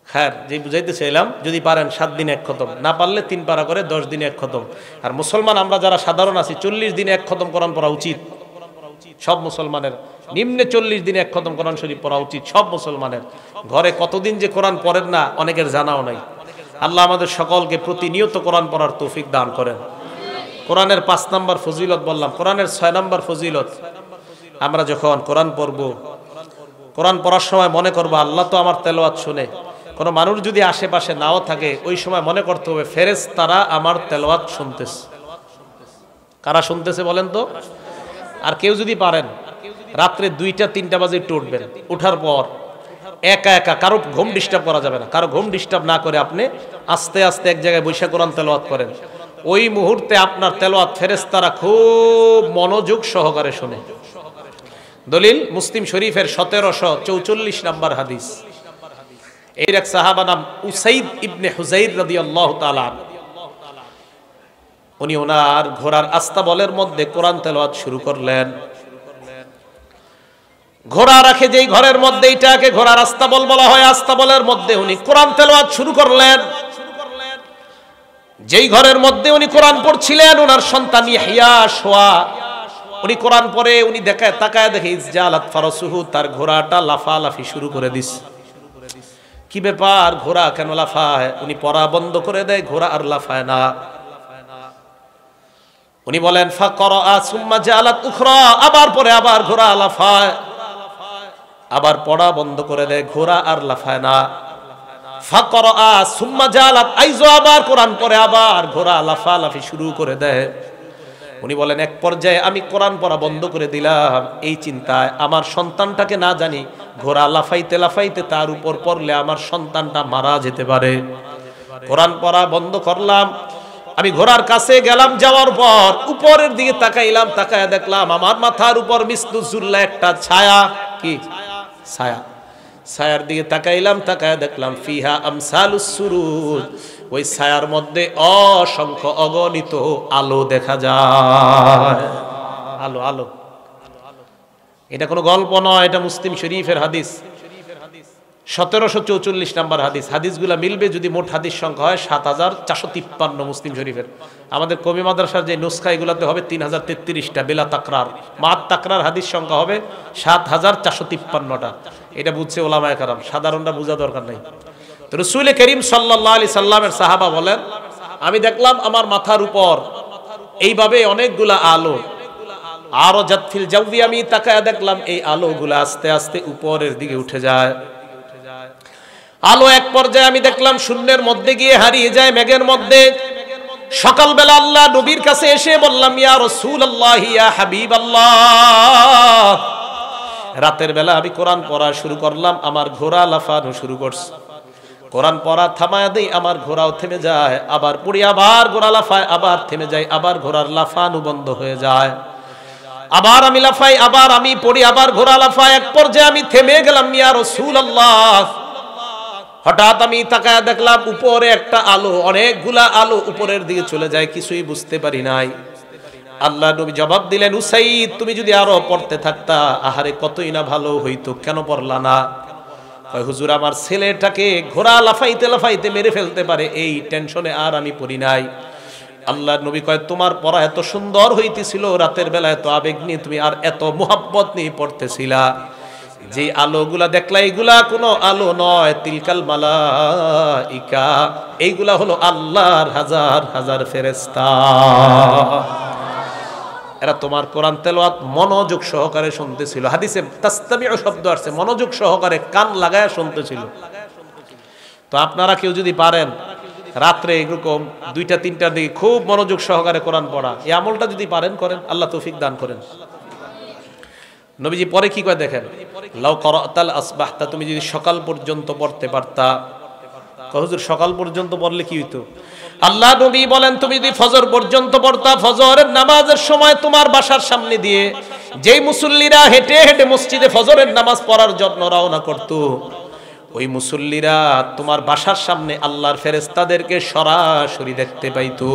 Speaker 1: হ্যাঁ, যে বুঝাইতে চাইলাম, যদি পারেন 7 দিনে 1 খতম, না পারলে 3 পারা করে 10 দিনে 1 খতম। আর মুসলমান আমরা যারা সাধারণ আছি, 40 দিনে 1 খতম কোরআন পড়া উচিত সব মুসলমানের। নিম্নে 40 দিনে 1 খতম কোরআন শরীফ পড়া উচিত সব মুসলমানের। ঘরে কতদিন যে কোরআন পড়েন না অনেকের জানাও নাই। আল্লাহ আমাদের সকলকে প্রতিনিয়ত কোরআন পড়ার তৌফিক দান করেন। কোরআনের 5 নাম্বার ফজিলত বললাম, কোরআনের 6 নাম্বার ফজিলত, আমরা যখন কোরআন পড়ব, কোরআন পড়ার সময় মনে করবো আল্লাহ তো আমার তেলাওয়াত শুনে। কোনো মানুষ যদি আশেপাশে নাও থাকে, ওই সময় মনে করতে হবে ফেরেশতারা আমার তেলাওয়াত শুনতেছে। কারা শুনতেছে বলেন তো? আর কেউ যদি পারেন রাত্রে 2টা-3টা বাজে একটু উঠবেন, উঠার পর একা একা, কারো ঘুম ডিস্টার্ব করা যাবে না, কারো ঘুম ডিস্টার্ব না করে আপনি আস্তে আস্তে এক জায়গায় বসে কোরআন তেলাওয়াত করেন। ওই মুহূর্তে আপনার তেলাওয়াত ফেরেশতারা খুব মনোযোগ সহকারে শুনে। দলিল মুসলিম শরীফের 1744 নাম্বার হাদিস। এর এক সাহাবা নাম উসাইদ ইবনে হুজাইর রাদিয়াল্লাহু তাআলা, উনি ওনার ঘোড়ার আস্তাবলের মধ্যে কোরআন তেলাওয়াত শুরু করলেন। ঘোড়া রাখে যেই ঘরের মধ্যে, এটাকে ঘোড়ার আস্তাবল বলা হয়, আস্তাবলের মধ্যে উনি কোরআন তেলাওয়াত শুরু করলেন। যেই ঘরের মধ্যে উনি কোরআন পড়ছিলেন, ওনার সন্তান ইয়াহইয়া শোয়া, উনি কোরআন পড়ে, উনি তাকায় দেখে ইসজালাত ফারাসুহু, তার ঘোড়াটা লাফালাফি শুরু করে দিছে। কি ব্যাপার, ঘোড়া কেন লাফায়? উনি পড়া বন্ধ করে দেয়, ঘোড়া আর লাফায় না। উনি বলেন ফাকরা সুম্মা জালাত উখরা, আবার পরে আবার ঘোড়া লাফায়, আবার পড়া বন্ধ করে দেয়, ঘোড়া আর লাফায় না। ফাকরা সুম্মা জালাত আইজো, আবার কোরআন পড়ে, আবার ঘোড়া লাফালাফি শুরু করে দেয়। উনি বলেন এক পর্যায়ে আমি কোরআন পড়া বন্ধ করে দিলাম, এই চিন্তায় আমার সন্তানটাকে না জানি ঘোড়া লাফাইতে লাফাইতে তার উপর পড়লে আমার সন্তানটা মারা যেতে পারে। কোরআন পড়া বন্ধ করলাম, আমি ঘোড়ার কাছে গেলাম, যাওয়ার পর উপরের দিকে তাকাইলাম, তাকায় দেখলাম আমার মাথার উপর মিসলুজুল্লাহ একটা ছায়া। কি ছায়া? ছায়ার দিকে তাকাইলাম, তাকায় দেখলাম ফিহা আমসালুস সুরুজ, ওই ছায়ার মধ্যে অসংখ্য অগণিত আলো দেখা যায়। আলো আলো, এটা কোনো গল্প নয়, এটা মুসলিম শরীফের হাদিস। 1744 নম্বর হাদিস। হাদিসগুলা মিলবে যদি মোট হাদিস সংখ্যা হয় 7453 মুসলিম শরীফের। আমাদের কমি মাদ্রাসার যে নুসখা এগুলাতে হবে 3033টা বেলা তাকরার, মাত তাকরার হাদিস সংখ্যা হবে 7453টা। এটা বুঝছে ওলামায়ে কেরাম, সাধারণরা বোঝা দরকার নাই। তো রাসূল করিম সাল্লাল্লাহু আলাইহি সাল্লামের সাহাবা বলেন, আমি দেখলাম আমার মাথার উপর এইভাবে অনেকগুলা আলো, আরো জাতফিল জাওয়ি, আমি তাকায়া দেখলাম এই আলোগুলা আস্তে আস্তে উপরের দিকে উঠে যায়। আলো এক পর্যায়ে আমি দেখলাম শূন্যের মধ্যে গিয়ে হারিয়ে যায় মেঘের মধ্যে। সকালবেলা আল্লাহ নবীর কাছে এসে বললাম, ইয়া রাসূলুল্লাহ, ইয়া হাবিবাল্লাহ। রাতের বেলা আমি কোরআন পড়া শুরু করলাম, আমার ঘোড়া লাফানো শুরু করছে। কোরআন পড়া থামায় দেই, আমার ঘোড়াও থেমে যায়, আবার পড়ি, আবার ঘোড়া লাফায়, আবার থেমে যায়, আবার ঘোড়ার লাফানো বন্ধ হয়ে যায়, আবার আমি লাফাই, আবার আমি পড়ি, আবার ঘোড়া লাফায়। এক পর্যায়ে আমি থেমে গেলাম, ইয়া রাসূলুল্লাহ। হঠাৎ আমি তাকায়া দেখলাম উপরে একটা আলো, অনেকগুলা আলো উপরের দিকে চলে যায়, কিছুই বুঝতে পারি নাই। আল্লাহ নবী জবাব দিলেন, উসাইদ, তুমি যদি আরো পড়তে থাকতা, আহারে কতই না ভালো হইতো, কেন পড়লা না? হুজুর, আমার ছেলেটাকে ঘোড়া লাফাইতে লাফাইতে মেরে ফেলতে পারে, এই টেনশনে আর আমি পড়ি নাই। আল্লাহ নবী কয়, তোমার পড়া এত সুন্দর হইতেছিল, রাতের বেলা এত আবেগ নিয়ে তুমি আর এত মুহাব্বত নিয়ে পড়তেছিলা, যে আলোগুলা দেখলা এগুলা কোনো আলো নয়, তিলকাল মালাইকা, এইগুলা হলো আল্লাহর হাজার হাজার ফেরেশতা। এরা তোমার কোরআন তেলাওয়াত মনোযোগ সহকারে শুনতেছিল। হাদিসে তাসতামিউ শব্দ আছে, মনোযোগ সহকারে কান লাগায়া শুনতেছিল। তো আপনারা কেউ যদি পারেন রাত্রে এরকম 2টা-3টার দিকে খুব মনোযোগ সহকারে কোরআন পড়া, এই আমলটা যদি পারেন করেন, আল্লাহ তৌফিক দান করেন। নবীজি পরে কি কয় দেখেন, লাউ করাতাল আসবাহতা, তুমি যদি সকাল পর্যন্ত পড়তে পারতা। হুজুর, সকাল পর্যন্ত পড়লে কি হইতো? আল্লাহ নবী বলেন, তুমি যদি ফজর পর্যন্ত পড়তা, ফজরের নামাজের সময় তোমার বাসার সামনে দিয়ে যেই মুসল্লিরা হেঁটে হেঁটে মসজিদে ফজরের নামাজ পড়ার জন্য রওনা করত, ওই মুসল্লিরা তোমার বাসার সামনে আল্লাহর ফেরেশতাদেরকে সরাসরি দেখতে পাইতো।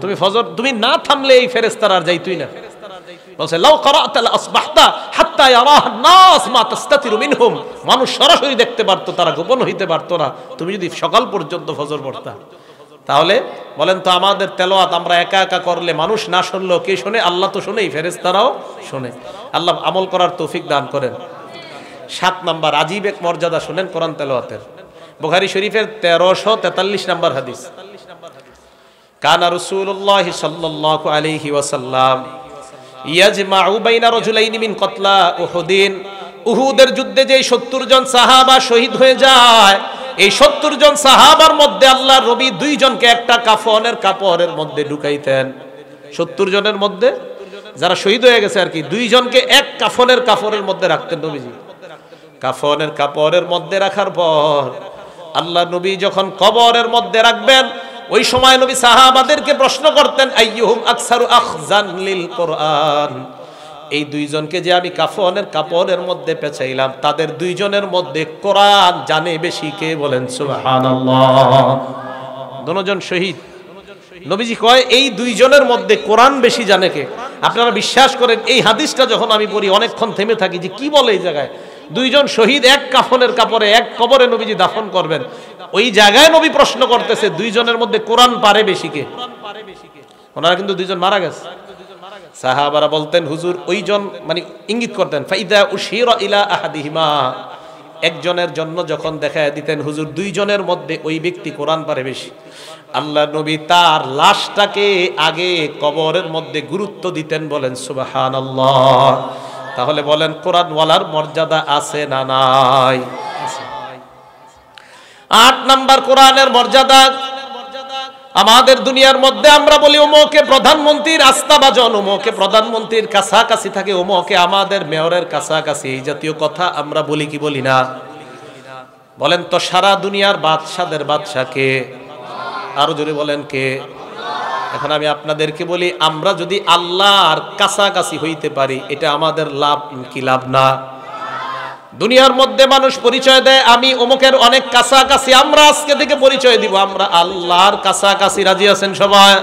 Speaker 1: তুমি ফজর তুমি না থামলে এই ফেরেশতারা আর যাইতোই না। বলছে, লাউ করাতাল আসবাহতা হাত্তা ইয়ারাহান নাস মা তাস্তাতিরু মিনহুম, মানুষ সরাসরি দেখতে পারতো, তারা গোপন হইতে পারতো না, তুমি যদি সকাল পর্যন্ত ফজর পড়তা। তাহলে বলেন তো, আমাদের তেলাওয়াত আমরা একা একা করলে মানুষ না শুনলেও কে শুনে? আল্লাহ তো শুনেই, ফেরেশতারাও শুনে। আল্লাহ আমল করার তৌফিক দান করেন। 7 নাম্বার আজীব এক মর্যাদা শুনেন কোরআন তেলাওয়াতের। বুখারী শরীফের 1343 নাম্বার হাদিস। কানা রাসূলুল্লাহ সাল্লাল্লাহু আলাইহি ওয়াসাল্লাম ইয়াজমাউ বাইনা রাজুলাইনি মিন কতলা উহুদিন, উহুদের যুদ্ধে যে 70 জন সাহাবা শহীদ হয়ে যায়, এই 70 জন সাহাবার মধ্যে আল্লাহর নবী 2 জনকে একটা কাফনের কাপড়ের মধ্যে ঢুকাইতেন। 70 জনের মধ্যে যারা শহীদ হয়ে গেছে আর কি, 2 জনকে এক কাফনের কাপড়ের মধ্যে রাখতেন নবীজি। কাফনের কাপড়ের মধ্যে রাখার পর আল্লাহ নবী যখন কবরের মধ্যে রাখবেন, ওই সময় নবী সাহাবাদেরকে প্রশ্ন করতেন, আইয়ুহুম আকসারু আখজান লিল কোরআন, এই 2 জনকে যে আমি কাফনের কাপড়ের মধ্যে পেঁচাইলাম, তাদের 2 জনের মধ্যে কোরআন জানে বেশি কে? বলেন সুবহানাল্লাহ। দুজন শহীদ, নবীজি কয় এই 2 জনের মধ্যে কোরআন বেশি জানে কে? আপনারা বিশ্বাস করেন, এই হাদিসটা যখন আমি পড়ি অনেকক্ষণ থেমে থাকি যে কি বলে এই জায়গায়। 2 জন শহীদ এক কাফনের কাপড়ে এক কবরে নবীজি দাফন করবেন, ওই জায়গায় নবী প্রশ্ন করতেছে 2 জনের মধ্যে কোরআন পারে বেশি কে? ওনারা কিন্তু 2 জন মারা গেছে। সাহাবারা বলতেন, হুজুর ওই জন, মানে ইঙ্গিত করতেন, ফাইদা উশিরা ইলা আহাদিহিমা, একজনের জন্য যখন দেখায় দিতেন, হুজুর 2 জনের মধ্যে ওই ব্যক্তি কোরআন পারে বেশি, আল্লাহ নবী তার লাশটাকে আগে কবরের মধ্যে গুরুত্ব দিতেন। বলেন সুবহানাল্লাহ। তাহলে বলেন কোরআন ওয়ালার মর্যাদা আছে না নাই? 8 নাম্বার কোরআনের মর্যাদা। আমাদের দুনিয়ার মধ্যে আমরা বলি ওমকে প্রধানমন্ত্রীর আস্থাভাজন, ওমকে প্রধানমন্ত্রীর কাছাকাছি থাকে, ওমকে আমাদের মেয়রের কাছাকাছি, এই জাতীয় কথা আমরা বলি কি বলি না? বলেন তো, সারা দুনিয়ার বাদশাদের বাদশা কে? আরো জোরে বলেন কে? এখন আমি আপনাদেরকে বলি, আমরা যদি আল্লাহর কাছাকাছি হইতে পারি, এটা আমাদের লাভ কি লাভ না? দুনিয়ার মধ্যে মানুষ পরিচয় দেয় আমি অমুকের অনেক কাছাকাছি, আমরা আজকে থেকে পরিচয় দিব আমরা আল্লাহর কাছাকাছি। রাজি আছেন সবাই?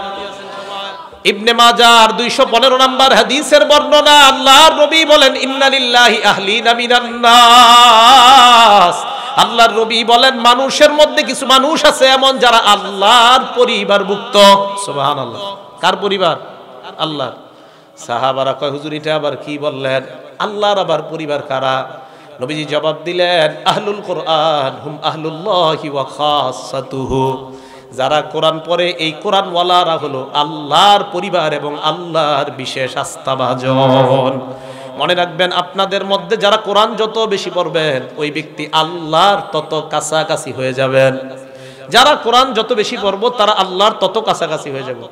Speaker 1: ইবনে মাজার 215 নম্বর হাদিসের বর্ণনা, আল্লাহর নবী বলেন ইন্না লিল্লাহি আহলিনা মিনান নাস, আল্লাহর নবী বলেন মানুষের মধ্যে কিছু মানুষ আছে এমন যারা আল্লাহর পরিবারভুক্ত। সুবহানাল্লাহ। কার পরিবার? আল্লাহর। সাহাবারা কয় হুজুর এটা আবার কি বললেন, আল্লাহর আবার পরিবার কারা? নবীজি জবাব দিলেন আহলুল কোরআন হুম আহলুল্লাহি ওয়া খাসাতুহু, যারা কোরআন পড়ে এই কোরআনওয়ালারা হলো আল্লাহর পরিবার এবং আল্লাহর বিশেষ আস্থাভাজন। মনে রাখবেন আপনাদের মধ্যে যারা কোরআন যত বেশি পড়বেন ওই ব্যক্তি আল্লাহর তত কাছাকাছি হয়ে যাবেন। যারা কোরআন যত বেশি পড়বো তারা আল্লাহর তত কাছাকাছি হয়ে যাবে।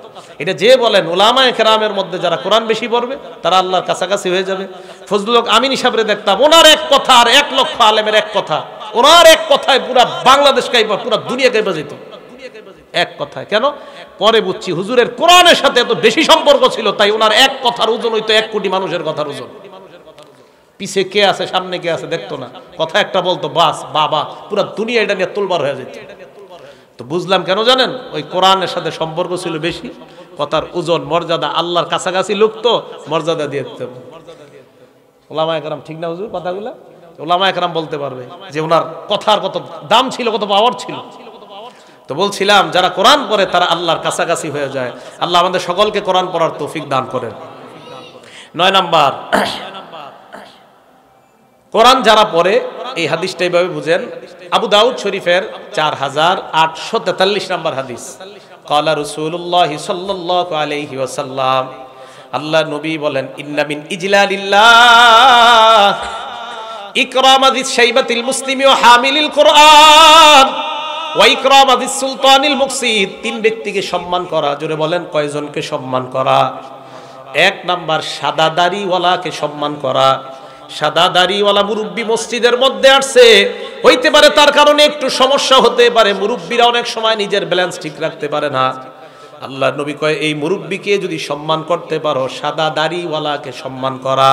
Speaker 1: এটা যে বলেন উলামায়ে কেরামের মধ্যে যারা কোরআন বেশি পড়বে তারা আল্লাহর কাছাকাছি হয়ে যাবে। ফজলুল হক আমিন হিসাবে দেখতাম ওনার এক কথা আর 1 লক্ষ আলেমের এক কথা, ওনার এক কথায় পুরা বাংলাদেশ কাইপা পুরা দুনিয়া কাইপা যেত এক কথায়। কেন? পরে বুঝছি হুজুরের কোরআনের সাথে এত বেশি সম্পর্ক ছিল তাই ওনার এক কথার ওজন হইতো 1 কোটি মানুষের কথার ওজন। পিছে কে আছে সামনে কে আছে দেখতো না, কথা একটা বলতো বাস বাবা পুরা দুনিয়া এটা নিয়ে তোলবার হয়ে যেত। তো বুঝলাম কেন জানেন? ওই কোরআনের সাথে সম্পর্ক ছিল বেশি, কথার ওজন মর্যাদা, আল্লাহর কাছাকাছি লোক তো মর্যাদা দিয়ে দিতে হবে। ওলামায়ে কেরাম ঠিক না হুজুর কথাগুলা? ওলামায়ে কেরাম বলতে পারবে যে ওনার কথার কত দাম ছিল, কত পাওয়ার ছিল। তো বলছিলাম যারা কোরআন পড়ে তারা আল্লাহর কাছাকাছি হয়ে যায়। আল্লাহ আমাদের সকলকে কোরআন পড়ার তৌফিক দান করেন। 9 নাম্বার, কোরআন যারা পড়ে এই হাদিসটা এইভাবে বুঝেন। আবু দাউদ শরীফের 4843 নম্বর হাদিস, ক্বালা রাসূলুল্লাহ সাল্লাল্লাহু আলাইহি ওয়াসাল্লাম, আল্লাহ নবী বলেন ইন্না মিন ইজলালিল্লাহ ইকরামাদিস শাইবাতিল মুসলিমি ওয়া হামিলিল কোরআন ওয়া ইকরামাদিস সুলতানিল মুকসিদ। 3 ব্যক্তিকে সম্মান করা। জোরে বলেন কয়জনকে সম্মান করা? 1 নাম্বার সাদা দাড়িওয়ালাকে সম্মান করা। সাদা দাড়িওয়ালা মুরব্বী মসজিদের মধ্যে আসছে, হইতে পারে তার কারণে একটু সমস্যা হতে পারে, মুরব্বীরা অনেক সময় নিজের ব্যালেন্স ঠিক রাখতে পারে না। আল্লাহ নবী কয় এই মুরব্বীকে যদি সম্মান করতে পারো, সাদা দাড়িওয়ালাকে সম্মান করা।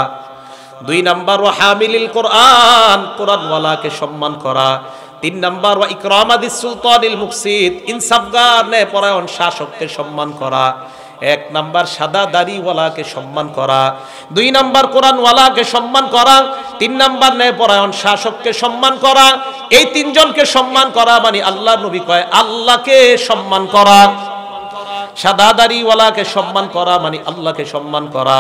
Speaker 1: 2 নাম্বার ওয়া হামিলিল কোরআন, কোরআনওয়ালাকে সম্মান করা। 3 নাম্বার ওয়া ইকরামাদিস সুলতানিল মুকসিদ, ইনসাফগার ন্যায়পরায়ণ শাসককে সম্মান করা। 1 নাম্বার সাদা দাড়িওয়ালাকে সম্মান করা, 2 নাম্বার কোরআনওয়ালাকে সম্মান করা, 3 নাম্বার ন্যায়পরায়ণ শাসককে সম্মান করা। এই 3 জনকে সম্মান করা মানে আল্লাহর নবী কয় আল্লাহকে সম্মান করা। সাদা দাড়িওয়ালাকে সম্মান করা মানে আল্লাহকে সম্মান করা।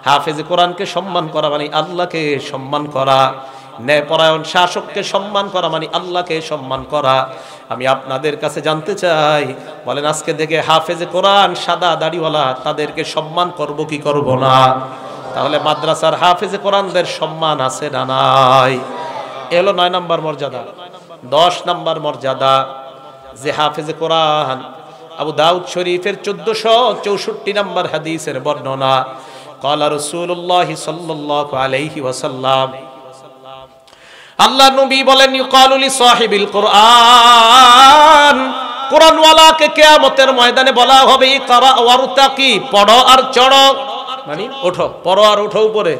Speaker 1: হাফেজ কোরআনকে সম্মান করা মানে আল্লাহকে সম্মান করা। ন্যায়পরায়ণ শাসককে সম্মান করা মানে আল্লাহকে সম্মান করা। আমি আপনাদের কাছে জানতে চাই, বলেন আজকে থেকে হাফেজে কোরআন সাদা দাড়িওয়ালা তাদেরকে সম্মান করব কি করব না? তাহলে মাদ্রাসার হাফেজে কোরআনদের সম্মান আছে না নাই? এলো 9 নাম্বার মর্যাদা। 10 নাম্বার মর্যাদা যে হাফেজে কোরআন, আবু দাউদ শরীফের 1464 নাম্বার হাদিসের বর্ণনা, ক্বালা রাসূলুল্লাহ সাল্লাল্লাহু আলাইহি ওয়াসাল্লাম, আল্লাহ নবী বলেন ইউকালু লি সাহিবিল কোরআন, কোরআনওয়ালাকে কিয়ামতের ময়দানে বলা হবে ইকরা ওয়ারতাকি, পড়ো আর চড়ো, মানে ওঠো, পড়ো আর ওঠো উপরে।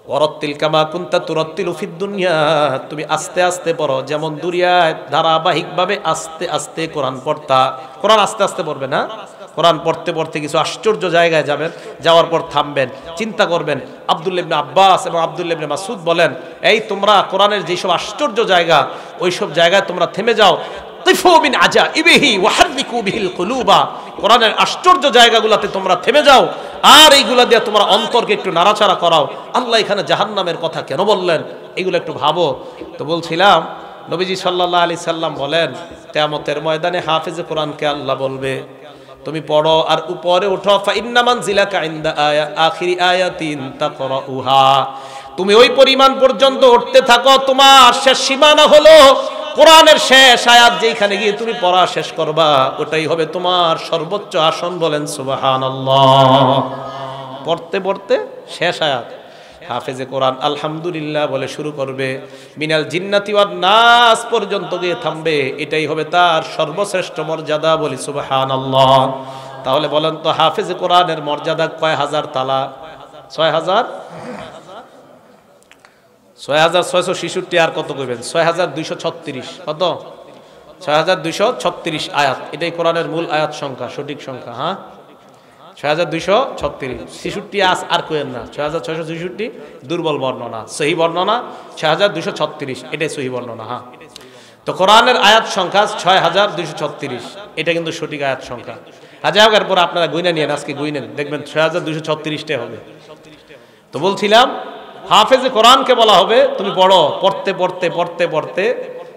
Speaker 1: ওয়ারাত্তিল কামা কুনতা তুরাত্তিলু ফিদ দুনিয়া, তুমি আস্তে আস্তে পড়ো, যেমন দুনিয়ায় ধারাবাহিকভাবে আস্তে আস্তে কোরআন পড়তা। কোরআন আস্তে আস্তে পড়বে না, কোরআন পড়তে পড়তে কিছু আশ্চর্য জায়গায় যাবেন, যাওয়ার পর থামবেন, চিন্তা করবেন। আব্দুল্লাহ ইবনে আব্বাস এবং আব্দুল্লাহ ইবনে মাসউদ বলেন, এই তোমরা কোরআনের যেসব আশ্চর্য জায়গা ওই সব জায়গায় তোমরা থেমে যাও। তিফু মিন আজাইবিহি ওয়া হাররিকু বিহিল কুলুবা, কোরআনের আশ্চর্য জায়গাগুলোতে তোমরা থেমে যাও আর এইগুলা দিয়ে তোমরা অন্তরকে একটু নাড়াচাড়া করাও। আল্লাহ এখানে জাহান্নামের কথা কেন বললেন এগুলো একটু ভাবো। তো বলছিলাম নবীজি সাল্লাল্লাহু আলাইহি সাল্লাম বলেন কিয়ামতের ময়দানে হাফেজে কোরআনকে আল্লাহ বলবে তুমি পড়ো আর উপরে ওঠো, ফা ইন্না মানজিলাকা ইনদা আখিরি আয়াতিন তাকরাউহা, তুমি ওই পরিমাণ পর্যন্ত উঠতে থাকো, তোমার শেষ সীমানা হলো কোরআনের শেষ আয়াত, যেখানে গিয়ে তুমি পড়া শেষ করবা ওটাই হবে তোমার সর্বোচ্চ আসন। বলেন সুবহানাল্লাহ। পড়তে পড়তে শেষ আয়াত হাফেজে কোরআন আলহামদুলিল্লাহ বলে শুরু করবে, মিনাল জিন্নাতি ওয়ান নাস পর্যন্ত গিয়ে থামবে, এটাই হবে তার সর্বশ্রেষ্ঠ মর্যাদা। বলি সুবহানাল্লাহ। তাহলে বলেন তো হাফেজে কোরআনের মর্যাদা কয় হাজার তালা? 6666 আর কত কইবেন? 6236। কত? 6236 আয়াত। এটাই কোরআনের মূল আয়াত সংখ্যা, সঠিক সংখ্যা। হ্যাঁ, ৬২৩৬ 66 আর কোয়েন না, ৬৬৬৬ দুর্বল বর্ণনা, সহি বর্ণনা ৬২৩৬, এটাই সহি বর্ণনা। হ্যাঁ, তো কোরআনের আয়াত সংখ্যা ৬২৩৬, এটা কিন্তু সঠিক আয়াত সংখ্যা। হাজার পর আপনারা গুইনা নিয়েন, আজকে গুইনেন, দেখবেন ৬২৩৬টাই হবে। তো বলছিলাম হাফেজে কোরআনকে বলা হবে তুমি পড়ো, পড়তে পড়তে পড়তে পড়তে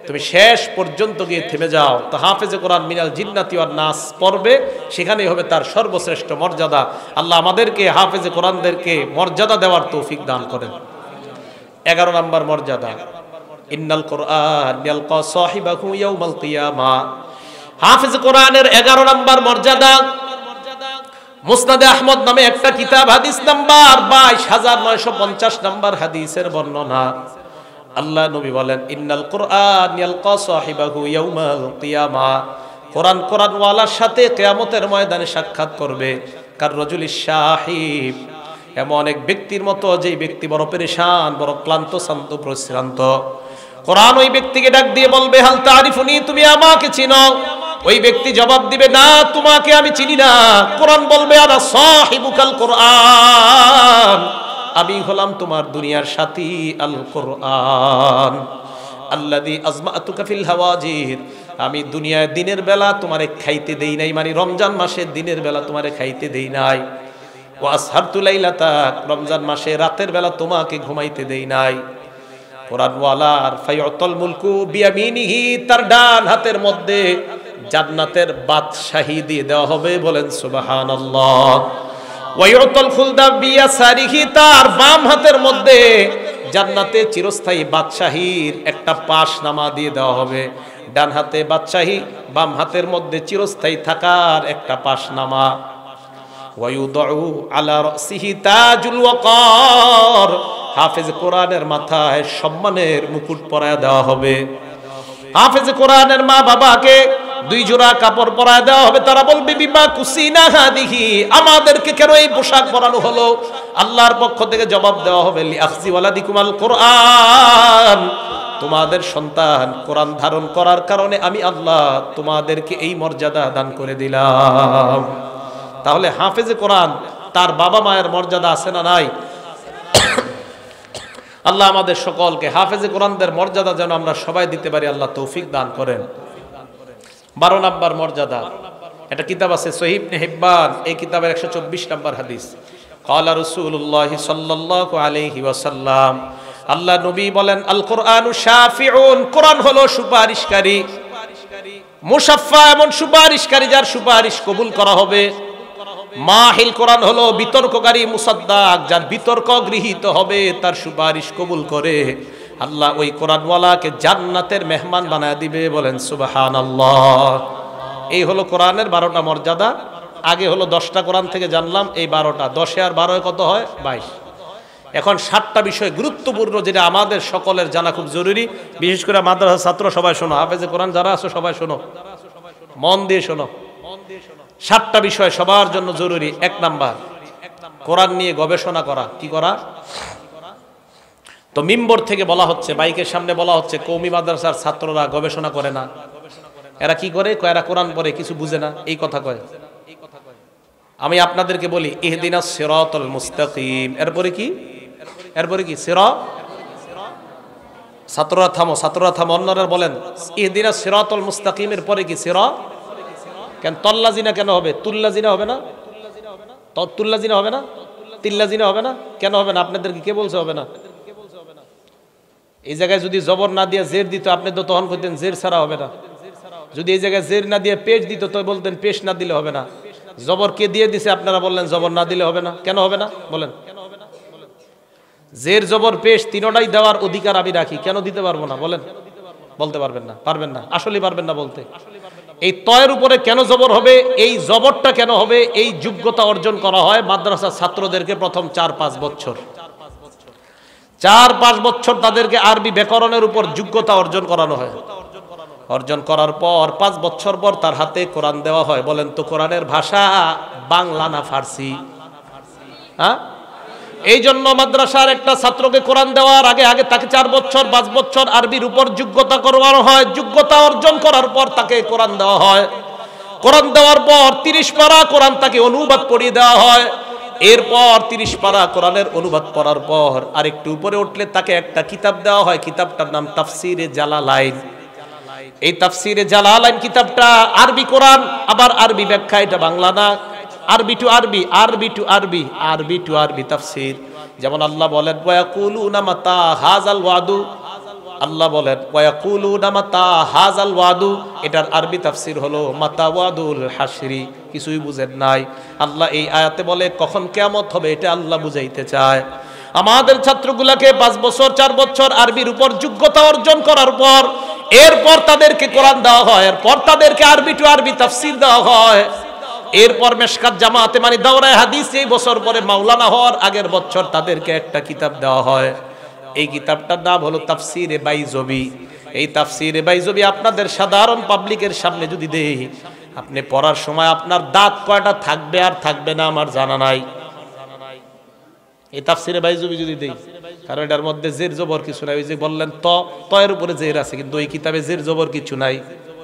Speaker 1: তুমি শেষ পর্যন্ত গিয়ে থেমে যাও। তো হাফেজে কোরআন মিনাল জিন্নাতি ওয়ান নাস পড়বে, সেখানেই হবে তার সর্বশ্রেষ্ঠ মর্যাদা। আল্লাহ আমাদেরকে হাফেজে কোরআনদেরকে মর্যাদা দেওয়ার তৌফিক দান করেন। 11 নম্বর মর্যাদা, ইন্নাল কোরআন ইয়ালকা সাহিবাহু ইয়াউমাল কিয়ামা। হাফেজে কোরআনের 11 নম্বর মর্যাদা, মুসনাদে আহমদ নামে একটা কিতাব, হাদিস নাম্বার 22950 নম্বর হাদিসের বর্ণনা। আল্লাহ নবী বলেন, ইন্নাল কোরআন ইয়ালকা সাহিবাহু ইয়াউমাল কিয়ামা। কোরআন কোরআনওয়ালার সাথে কিয়ামতের ময়দানে সাক্ষাৎ করবে কার রাজুলিশ শাহিব, এমন এক ব্যক্তির মতো যেই ব্যক্তি বড় পেরেশান, বড় ক্লান্ত, শান্ত, প্রশ্রান্ত। কোরআন ওই ব্যক্তিকে ডাক দিয়ে বলবে, হাল তারিফুনি, তুমি আমাকে চিনো? ওই ব্যক্তি জবাব দিবে, না, তোমাকে আমি চিনি না। কোরআন বলবে, আনা সাহিবুকাল কোরআন, আমি হলাম তোমার দুনিয়ার সাথী আল কোরআন। আল্লাযী আজমাতুকা ফিল হাওয়াজির, আমি দুনিয়ায় দিনের বেলা তোমারে খাইতে দেই নাই, মানে রমজান মাসে দিনের বেলা তোমারে খাইতে দেই নাই। ওয়া আসহারতু লাইলাতাক, রমজান মাসে রাতের বেলা তোমাকে ঘুমাইতে দেই নাই। কোরআনওয়ালার ফায়ুতাল মুলকু বিয়ামিনিহি, তার ডান হাতের মধ্যে জান্নাতের বাদশাহী দিয়ে দেওয়া হবে, বলেন সুবহানাল্লাহ। ওয়ায়ুতাল খুলদা বিয়াসারিহি, তার বাম হাতের মধ্যে জান্নাতে চিরস্থায়ী বাদশাহীর একটা পাশনামা দিয়ে দেওয়া হবে। ডান হাতে বাদশাহী, বাম হাতের মধ্যে চিরস্থায়ী থাকার একটা পাশনামা। ওয়ায়ুদাউ আলা রাসিহি তাজুল ওয়াকার, হাফেজ কোরআনের মাথায় সম্মানের মুকুট পরায় দেওয়া হবে। হাফেজ কোরআনের মা বাবাকে 2 জোড়া কাপড় পরায় দেওয়া হবে। তারা বলবে, বিমা কুসিনা হাদিহি, আমাদেরকে কেন এই পোশাক পরানো হলো? আল্লাহর পক্ষ থেকে জবাব দেওয়া হবে, লিআখজি ওয়ালাদিকুমাল কোরআন, তোমাদের সন্তান কোরআন ধারণ করার কারণে আমি আল্লাহ তোমাদেরকে এই মর্যাদা দান করে দিলাম। তাহলে হাফেজে কোরআন তার বাবা মায়ের মর্যাদা আছে না নাই? আল্লাহ আমাদের সকলকে হাফেজে কোরআনদের মর্যাদা যেন আমরা সবাই দিতে পারি, আল্লাহ তৌফিক দান করেন। 12 নম্বর মর্যাদা, একটা কিতাব আছে সহিহ ইবনে হিব্বান, এই কিতাবের 124 নম্বর হাদিস। ক্বালা রাসূলুল্লাহ সাল্লাল্লাহু আলাইহি ওয়াসাল্লাম, আল্লাহ নবী বলেন, আল কোরআনু শাফিউন, কোরআন হলো সুপারিশকারী। মুশাফফা, এমন সুপারিশকারী যার সুপারিশ কবুল করা হবে। মাহিল, কোরআন হলো বিতর্ককারী। মুসাদ্দাক, যার বিতর্ক গৃহীত হবে, তার সুপারিশ কবুল করে আল্লাহ ওই কোরআনওয়ালাকে জান্নাতের মেহমান বানায় দিবে, বলেন সুবহানাল্লাহ। এই হলো কোরআনের 12টা মর্যাদা। আগে হলো 10টা কোরআন থেকে জানলাম, এই 12টা, 10 আর 12 কত হয়? 22। এখন 7টা বিষয় গুরুত্বপূর্ণ, যেটা আমাদের সকলের জানা খুব জরুরি। বিশেষ করে মাদ্রাসার ছাত্র সবাই শোনো, হাফেজে কোরআন যারা আছো সবাই শোনো, মন দিয়ে শোনো। 7টা বিষয় সবার জন্য জরুরি। 1 নাম্বার, কোরআন নিয়ে গবেষণা করা। কি করা? তো মিম্বর থেকে বলা হচ্ছে, বাইকের সামনে বলা হচ্ছে, কওমি মাদ্রাসার ছাত্ররা গবেষণা করে না। এরা কি করে? এরা কোরআন পড়ে, কিছু বুঝে না, এই কথা কয়। আমি আপনাদেরকে বলি, ইহদিনাস সিরাতাল মুস্তাকিম, এরপরে কি? এরপরে কি? সিরাত। ছাত্ররা থামো, ছাত্ররা থামো, অন্যরা বলেন ইহদিনাস সিরাতাল মুস্তাকিমের পরে কি? সিরাত। কেন তল্লাজিনা কেন হবে? তুল্লাজিনা হবে না? তুল্লাজিনা হবে না? তিল্লাজিনা হবে না? কেন হবে না? আপনাদেরকে কে বলছে হবে না? এই জায়গায় যদি জবর না দিয়ে জের দিত, আপনি তো তখন করতেন জের ছাড়া হবে না। যদি এই জায়গায় জের না দিয়ে পেশ দিত, তো বলতেন পেশ না দিলে হবে না। জবর কে দিয়ে দিছে? আপনারা বললেন জবর না দিলে হবে না। কেন হবে না বলেন? জের জবর পেশ তিনটাই দেওয়ার অধিকার আমি রাখি, কেন দিতে পারবো না বলেন? বলতে পারবেন না? পারবেন না, আসলে পারবেন না বলতে। এই তয়ের উপরে কেন জবর হবে? এই জবরটা কেন হবে? এই যোগ্যতা অর্জন করা হয় মাদ্রাসার ছাত্রদেরকে প্রথম 4-5 বছর। 4-5 বছর তাদেরকে আরবি ব্যাকরণের উপর যোগ্যতা অর্জন করানো হয়। অর্জন করার পর 5 বছর পর তার হাতে কোরআন দেওয়া হয়। বলেন তো কোরআনের ভাষা বাংলা না ফার্সি? হ্যাঁ, এই জন্য মাদ্রাসার একটা ছাত্রকে কোরআন দেওয়ার আগে তাকে 4 বছর 5 বছর আরবির উপর যোগ্যতা করানো হয়। যোগ্যতা অর্জন করার পর তাকে কোরআন দেওয়া হয়। কোরআন দেওয়ার পর 30 পারা কোরআন তাকে অনুবাদ পড়িয়ে দেওয়া হয়। এরপর 30 পারা কোরআনের অনুবাদ পড়ার পর আরেকটু উপরে উঠলে তাকে একটা কিতাব দেওয়া হয়, কিতাবটার নাম তাফসিরে জালালাইন। এই তাফসিরে জালালাইন কিতাবটা আরবি কোরআন, আবার আরবি ব্যাখ্যা, এটা বাংলা না, আরবি টু আরবি, আরবি টু আরবি, আরবি টু আরবি তাফসির। যেমন আল্লাহ বলেন ওয়ায়াকুলুনা মাতা হাযাল ওয়াদু, আল্লাহ বলেন ওয়ায়াকুলুনা মাতা হাযাল ওয়াদু, এটার আরবি তাফসির হলো মাতা ওয়াদুল হাশরি। কিছুই বুঝেন নাই। আল্লাহ এই আয়াতে বলে কখন কিয়ামত হবে, এটা আল্লাহ বুঝাইতে চায়। আমাদের ছাত্রগুলাকে 5 বছর 4 বছর আরবির উপর যোগ্যতা অর্জন করার পর এরপর তাদেরকে কোরআন দেওয়া হয়, এরপর তাদেরকে আরবি টু আরবি তাফসির দেওয়া হয়। এরপর মেশকাত জামাতে মানে দাওরায়ে হাদিস এই বছর পরে মাওলানা হওয়ার আগের বছর তাদেরকে একটা কিতাব দেওয়া হয়। এই কিতাবটার নাম হলো তাফসিরে বাইজবি। এই তাফসিরে বাইজবি আপনাদের সাধারণ পাবলিকের সামনে যদি দেই, আপনি পড়ার সময় আপনার দাঁত কয়টা থাকবে আর থাকবে না আমার জানা নাই। এই তাফসিরে বাইজবি যদি দেই, কারণ এটার মধ্যে জের জবর কিছু নাই। ওই যে বললেন ত এর উপরে জের আছে, কিন্তু ওই কিতাবে জের জবর কিছু নাই,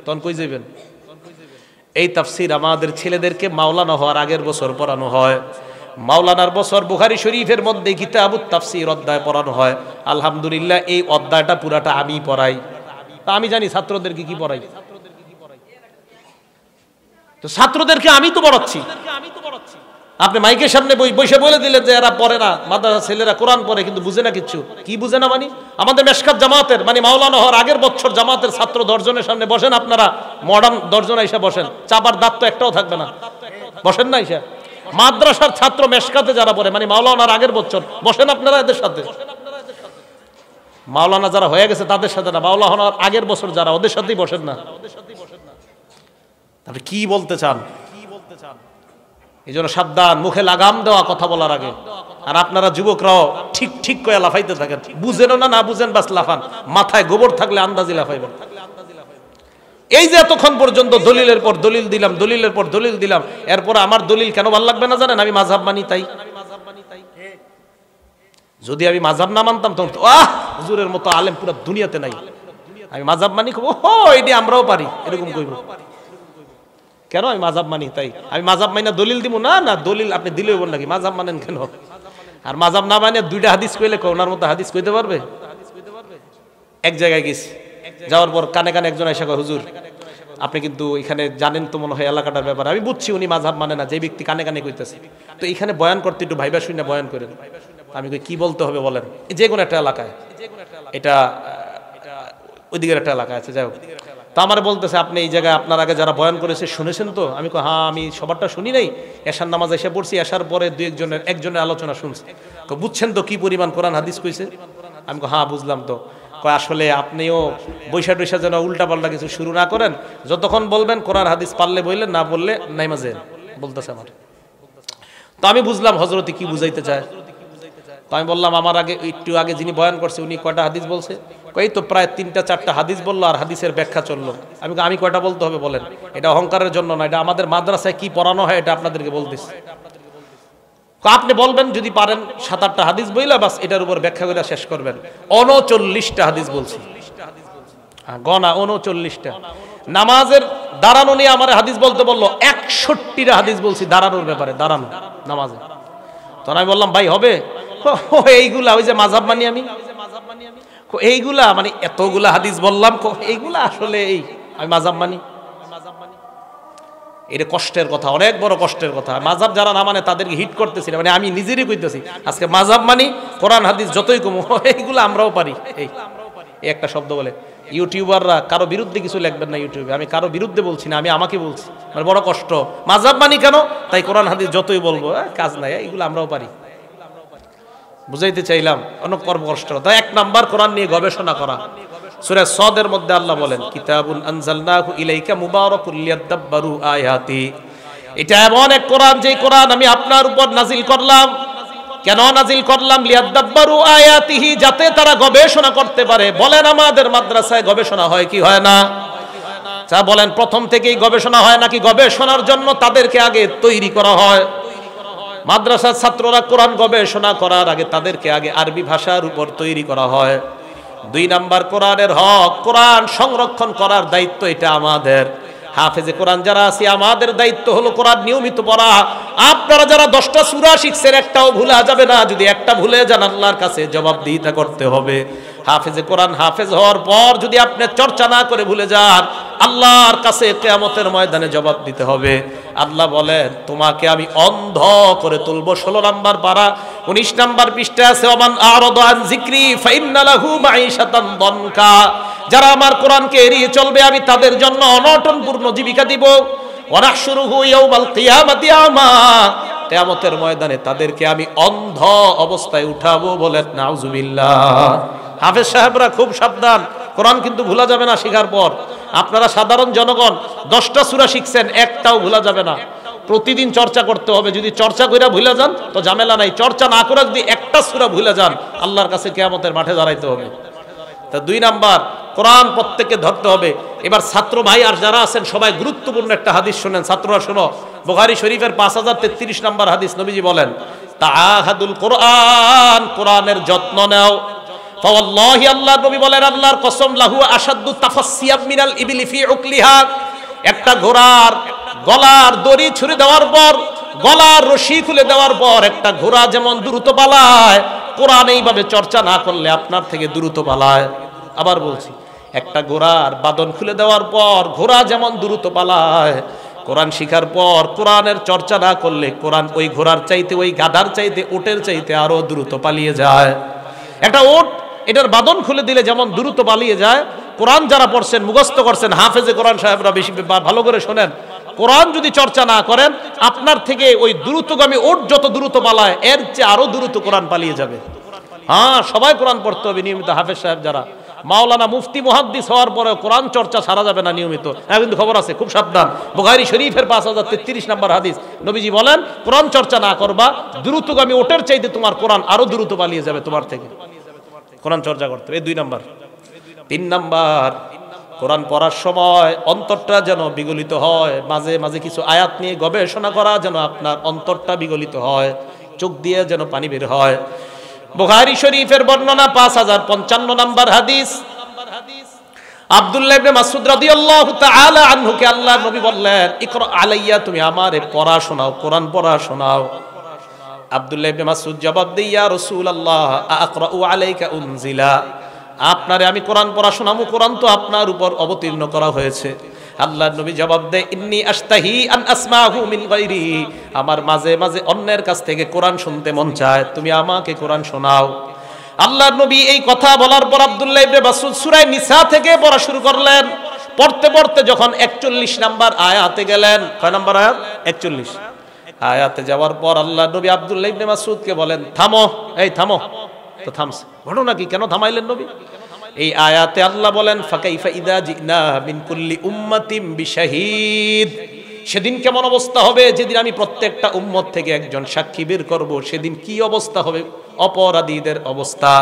Speaker 1: তখন কই যাবেন? এই তাফসির আমাদের ছেলেদেরকে মাওলানা হওয়ার আগের বছর পড়ানো হয়। মাওলানার বছর বুখারী শরীফের মধ্যে কিতাবুত তাফসির অধ্যায় পড়ানো হয়। আলহামদুলিল্লাহ এই অধ্যায়টা পুরাটা আমি পড়াই। তা আমি জানি ছাত্রদেরকে কি পড়াই, তো ছাত্রদেরকে আমি তো পড়াচ্ছি। আপনি মাইকের সামনে বসে বলে দিলেন যে এরা পড়ে না, মাদ্রাসা ছেলেরা কোরআন পড়ে কিন্তু বুঝে না কিচ্ছু। কি বুঝে না মানে? আমাদের মেশকাত জামাতের মানে মাওলানা হওয়ার আগের বছর জামাতের ছাত্র 10 জনের সামনে বসেন, আপনারা মডার্ন 10 জন এসে বসেন, চাপার দাঁত তো একটাও থাকবে না, বসেন না এসে। মাদ্রাসার ছাত্র মেশকাতে যারা পড়ে মানে মাওলানার আগের বছর বসেন আপনারা এদের সাথে। মাওলানা যারা হয়ে গেছে তাদের সাথে না, মাওলানার আগের বছর যারা ওদের সাথেই বসেন না। তাহলে কি বলতে চান? এই জন্য সাবধান, মুখে লাগাম দেওয়া কথা বলার আগে। আর আপনারা যুবকরাও ঠিক ঠিক করে লাফাইতে থাকেন, বুঝেন না, না বুঝেন বাস লাফান, মাথায় গোবর থাকলে আন্দাজি লাফাইবেন। এই যে এতক্ষণ পর্যন্ত দলিলের পর দলিল দিলাম, দলিলের পর দলিল দিলাম, এরপর আমার দলিল কেন ভালো লাগবে না জানেন? আমি মাযহাব মানি তাই। যদি আমি মাযহাব না মানতাম তখন হুজুরের মতো আলেম পুরো দুনিয়াতে নাই। আমি মাযহাব মানি, ও এটি আমরাও পারি এরকম কইব কেন? আমি মাযহাব মানি তাই। আমি মাযহাব মানি না দলিল দিব না, না দলিল আপনি দিলেই বল নাকি মাযহাব মানেন কেন? আর মাযহাব না মানে 2টা হাদিস কইলে ওনার মতো হাদিস কইতে পারবে? এক জায়গায় গেছি, যাওয়ার পর কানে কানে একজন এসে কয় হুজুর আপনি কিন্তু এখানে জানেন তো মনে হয় এলাকাটার ব্যাপারে। আমি বুঝছি উনি মাযহাব মানে না, যে ব্যক্তি কানে কানে কইতেছে, তো এখানে বয়ান করতে একটু ভাইবা শুনে বয়ান করেন। আমি কই কি বলতে হবে বলেন? যে কোনো একটা এলাকায়, এটা ওইদিকের একটা এলাকা আছে, যাই হোক। তো আমার বলতেছে আপনি এই জায়গায় আপনার আগে যারা বয়ান করেছে শুনেছেন তো? আমি কই হ্যাঁ আমি সবারটা শুনি নাই, এশার নামাজ এসে পড়ছি, এশার পরে একজনের আলোচনা শুনছি। বুঝছেন তো কি পরিমাণ কোরআন হাদিস কইছে? আমি কই হ্যাঁ বুঝলাম তো। কয় আসলে আপনিও বৈশা টৈশা যেন উল্টা পাল্টা কিছু শুরু না করেন, যতক্ষণ বলবেন কোরআন হাদিস পারলে বললেন, না বললে নাইমাজে বলতেছে আমার। তো আমি বুঝলাম হযরতে কি বুঝাইতে চায়। তো আমি বললাম আমার আগে একটু আগে যিনি বয়ান করছে উনি কয়টা হাদিস বলছে? এই তো প্রায় 3টা-4টা হাদিস বললো আর হাদিসের ব্যাখ্যা চললো। আমি কয়টা বলতে হবে বলেন? এটা অহংকারের জন্য না, এটা আমাদের মাদ্রাসায় কি পড়ানো হয় এটা আপনাদেরকে বলতেছি। আপনি বলবেন যদি পারেন 7-8টা হাদিস বইলা বাস এটার উপর ব্যাখ্যা করে শেষ করবেন। 39টা হাদিস বলছি, গনা 39টা। নামাজের দাঁড়ানো নিয়ে আমার হাদিস বলতে বললো, 61টা হাদিস বলছি দাঁড়ানোর ব্যাপারে, দাঁড়ানো নামাজে। তখন আমি বললাম ভাই হবে এইগুলা, ওই যে মাযহাব মানি আমি, এইগুলা মানে এতগুলা হাদিস বললাম, এইগুলা আসলে আমি মাযহাব মানি। এটা কষ্টের কথা, অনেক বড় কষ্টের কথা। মাযহাব যারা না মানে তাদেরকে হিট করতেছি না, মানে আমি নিজেরই কইতেছি আজকে মাযহাব মানি, কোরআন হাদিস যতই কম এইগুলো আমরাও পারি। এই একটা শব্দ বলে ইউটিউবাররা কারো বিরুদ্ধে কিছু লিখবেন না ইউটিউবে, আমি কারো বিরুদ্ধে বলছি না, আমি আমাকে বলছি। মানে বড় কষ্ট, মাযহাব মানি কেন? তাই কোরআন হাদিস যতই বলবো কাজ নাই, এইগুলো আমরাও পারি। বুঝাইতে চাইলাম অনেক কষ্ট। তাই 1 নাম্বার কোরআন নিয়ে গবেষণা করা। সূরা সদের মধ্যে আল্লাহ বলেন কিতাবুন আনজালনাহু ইলাইকা মুবারাকুল লিয়াদাব্বারু আয়াতি। এটা এমন এক কোরআন যে কোরআন আমি আপনার উপর নাজিল করলাম। কেন নাজিল করলাম? লিয়াদাব্বারু আয়াতিহি, যাতে তারা গবেষণা করতে পারে। বলেন আমাদের মাদ্রাসায় গবেষণা হয় কি হয় না? যা বলেন প্রথম থেকেই গবেষণা হয় নাকি গবেষণার জন্য তাদেরকে আগে তৈরি করা হয়? মাদ্রাসার ছাত্ররা কোরআন গবেষণা করার আগে তাদেরকে আগে আরবি ভাষার উপর তৈরি করা হয়। 2 নাম্বার কোরআনের হক, কোরআন সংরক্ষণ করার দায়িত্ব এটা আমাদের। হাফেজে কোরআন যারা আছি আমাদের দায়িত্ব হলো কোরআন নিয়মিত পড়া। আপনারা যারা 10টা সূরা শিখছেন একটাও ভুলা যাবে না, যদি একটা ভুলে যান আল্লাহর কাছে জবাবদিহিতা করতে হবে। হাফেজে কোরআন হাফেজ হওয়ার পর যদি আপনি চর্চা না করে ভুলে যান আল্লাহর কাছে কিয়ামতের ময়দানে জবাব দিতে হবে। আল্লাহ বলেন তোমাকে আমি অন্ধ করে তুলবো। 16 নম্বর পারা 19 নম্বর পৃষ্ঠা আছে, ওমান আরাদা আন যিকরি ফাইন্না লাহু মাঈশাতান দনকা। যারা আমার কোরআনকে এড়িয়ে চলবে আমি তাদের জন্য অনটনপূর্ণ জীবিকা দিব। ওয়া নাহশুরুহু ইয়াওমাল কিয়ামাতি আমা, কিয়ামতের ময়দানে তাদেরকে আমি অন্ধ অবস্থায় উঠাবো। বলেন নাউজুবিল্লাহ। হাফেজ সাহেবরা খুব সাবধান, কোরআন কিন্তু ভুলা যাবে না শেখার পর। আপনারা সাধারণ জনগণ 10টা সূরা শিখছেন একটাও ভুলা যাবে না, প্রতিদিন চর্চা করতে হবে। যদি চর্চা করে ভুলে যান তো ঝামেলা নাই, চর্চা না করে যদি একটা সূরা ভুলে যান আল্লাহর কাছে কিয়ামতের মাঠে দাঁড়াইতে হবে। তা 2 নাম্বার কোরআন প্রত্যেককে ধরতে হবে। এবার ছাত্র ভাই আর যারা আছেন সবাই গুরুত্বপূর্ণ একটা হাদিস শুনেন, ছাত্ররা শোনো। বুখারী শরীফের 5033 নম্বর হাদিস, নবীজি বলেন তাআহাদুল কোরআন, কোরআনের যত্ন নাও। ফাওয়াল্লাহি, আল্লাহর নবী বলেন আল্লাহর কসম, লাহু আশাদ্দু তাফাসসিয়াম মিনাল ইবলি ফি উকলিহা। একটা ঘোড়ার গলার দড়ি ছুঁড়ে দেওয়ার পর, গলার রশি খুলে দেওয়ার পর একটা ঘোড়া যেমন দ্রুত পালায়, কোরআন এইভাবে চর্চা না করলে আপনার থেকে দ্রুত পালায়। আবার বলছি, একটা ঘোড়ার বাদন খুলে দেওয়ার পর ঘোড়া যেমন দ্রুত পালায়, কোরআন শিখার পর কোরআনের চর্চা না করলে কোরআন ওই ঘোড়ার চাইতে, ওই গাধার চাইতে, উটের চাইতে আরো দ্রুত পালিয়ে যায়। একটা উট, এটার বাদন খুলে দিলে যেমন দ্রুত পালিয়ে যায়, কোরআন যারা পড়ছেন মুখস্থ করছেন হাফেজে কোরআন সাহেবরা বেশি ভালো করে শোনেন, কোরআন যদি চর্চা না করেন আপনার থেকে ওই দ্রুতগামী উট যত দ্রুত পালায় এর চেয়ে আরো দ্রুত কোরআন পালিয়ে যাবে। হ্যাঁ, সবাই কোরআন পড়তে হবে নিয়মিত। হাফেজ সাহেব যারা, মাওলানা মুফতি মুহাদ্দিস হওয়ার পরে কোরআন চর্চা ছাড়া যাবে না নিয়মিত। হ্যাঁ, কিন্তু খবর আছে, খুব সাবধান। বুখারী শরীফের 5033 নম্বর হাদিস, নবীজি বলেন কোরআন চর্চা না করবা দ্রুতগামী ওটের চাইতে তোমার কোরআন আরো দ্রুত পালিয়ে যাবে তোমার থেকে। কোরআন চর্চা করতে হবে, এই 2 নাম্বার। 3 নাম্বার, কোরআন পড়ার সময় অন্তরটা যেন বিগলিত হয়। মাঝে মাঝে কিছু আয়াত নিয়ে গবেষণা করা যেন আপনার অন্তরটা বিগলিত হয়, চোখ দিয়ে যেন পানি বের হয়। বুখারী শরীফের বর্ণনা 5055 নম্বর হাদিস, আব্দুল্লাহ ইবনে মাসউদ রাদিয়াল্লাহু তাআলা আনহুকে আল্লাহর নবী বললেন ইকরা আলাইয়া, তুমি আমারে পড়া শোনাও, কোরআন পড়া শোনাও। আব্দুল্লাহ ইবনে মাসউদ জবাব দেয়, ইয়া রাসূলুল্লাহ আকরাউ আলাইকা উনজিলা, আপনারে আমি কোরআন পড়া শোনাবো, কোরআন তো আপনার উপর অবতীর্ণ করা হয়েছে। আল্লাহর নবী জবাব দেয়, ইন্নী আশতাহি আন আসমাহু মিন গায়রি, আমার মাঝে মাঝে অন্যের কাছ থেকে কোরআন শুনতে মন চায়, তুমি আমাকে কোরআন শোনাও। আল্লাহর নবী এই কথা বলার পর আব্দুল্লাহ ইবনে মাসউদ সূরা নিসা থেকে পড়া শুরু করলেন। পড়তে পড়তে যখন 41 নাম্বার আয়াতে গেলেন, কয় নাম্বার আয়াত? 41 আয়াতে যাওয়ার পর আল্লাহর নবী আব্দুল্লাহ ইবনে মাসউদকে বলেন, থামো, এই থামো। তো থামছে, ঘটনা কি, কেন থামাইলেন নবী? এই আয়াতে আল্লাহ বলেন, ফাকাইফা ইদা জিনা মিন কুল্লি উম্মাতিন বিশাহিদ, সেদিন কেমন অবস্থা হবে যেদিন আমি প্রত্যেকটা উম্মত থেকে একজন সাক্ষী বের করব, সেদিন কি অবস্থা হবে অপরাধীদের অবস্থা।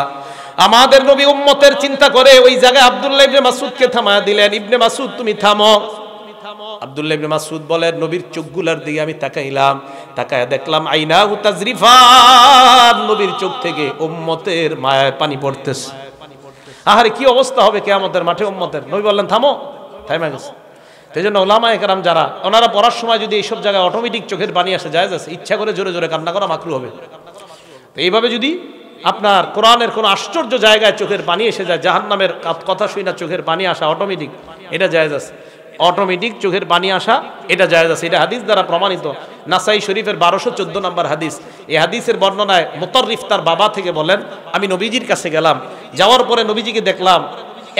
Speaker 1: আমাদের নবী উম্মতের চিন্তা করে ওই জায়গায় আব্দুল্লাহ ইবনে মাসউদকে থামায়া দিলেন, ইবনে মাসউদ তুমি থামো। আব্দুল্লাহ ইবনে মাসউদ বলেন, নবীর চোখগুলোর দিকে আমি তাকাইলাম, তাকায়া দেখলাম আইনাহু তাজরিফান, নবীর চোখ থেকে উম্মতের মায়ায় পানি পড়তেছে। আহারে কি অবস্থা হবে কিয়ামতের মাঠে উম্মতের। নবী বললেন থামো, থামে গেছে। সেজন্য ওলামায়ে কেরাম যারা, ওনারা পড়ার সময় যদি এইসব জায়গায় অটোমেটিক চোখের পানি আসে জায়েজ আছে, ইচ্ছা করে জোরে জোরে কান্না করা মাকরু হবে। তো এইভাবে যদি আপনার কোরআনের কোনো আশ্চর্য জায়গায় চোখের পানি এসে যায়, জাহান্নামের কথা শুই না চোখের পানি আসা অটোমেটিক, এটা জায়েজ আছে। অটোমেটিক চোখের পানি আসা এটা জায়েজ আছে, এটা হাদিস দ্বারা প্রমাণিত। নাসাই শরীফের 1214 নম্বর হাদিস। এই হাদিসের বর্ণনায় মুতাররিফ তার বাবা থেকে বলেন, আমি নবীজির কাছে গেলাম, যাওয়ার পরে নবীজিকে দেখলাম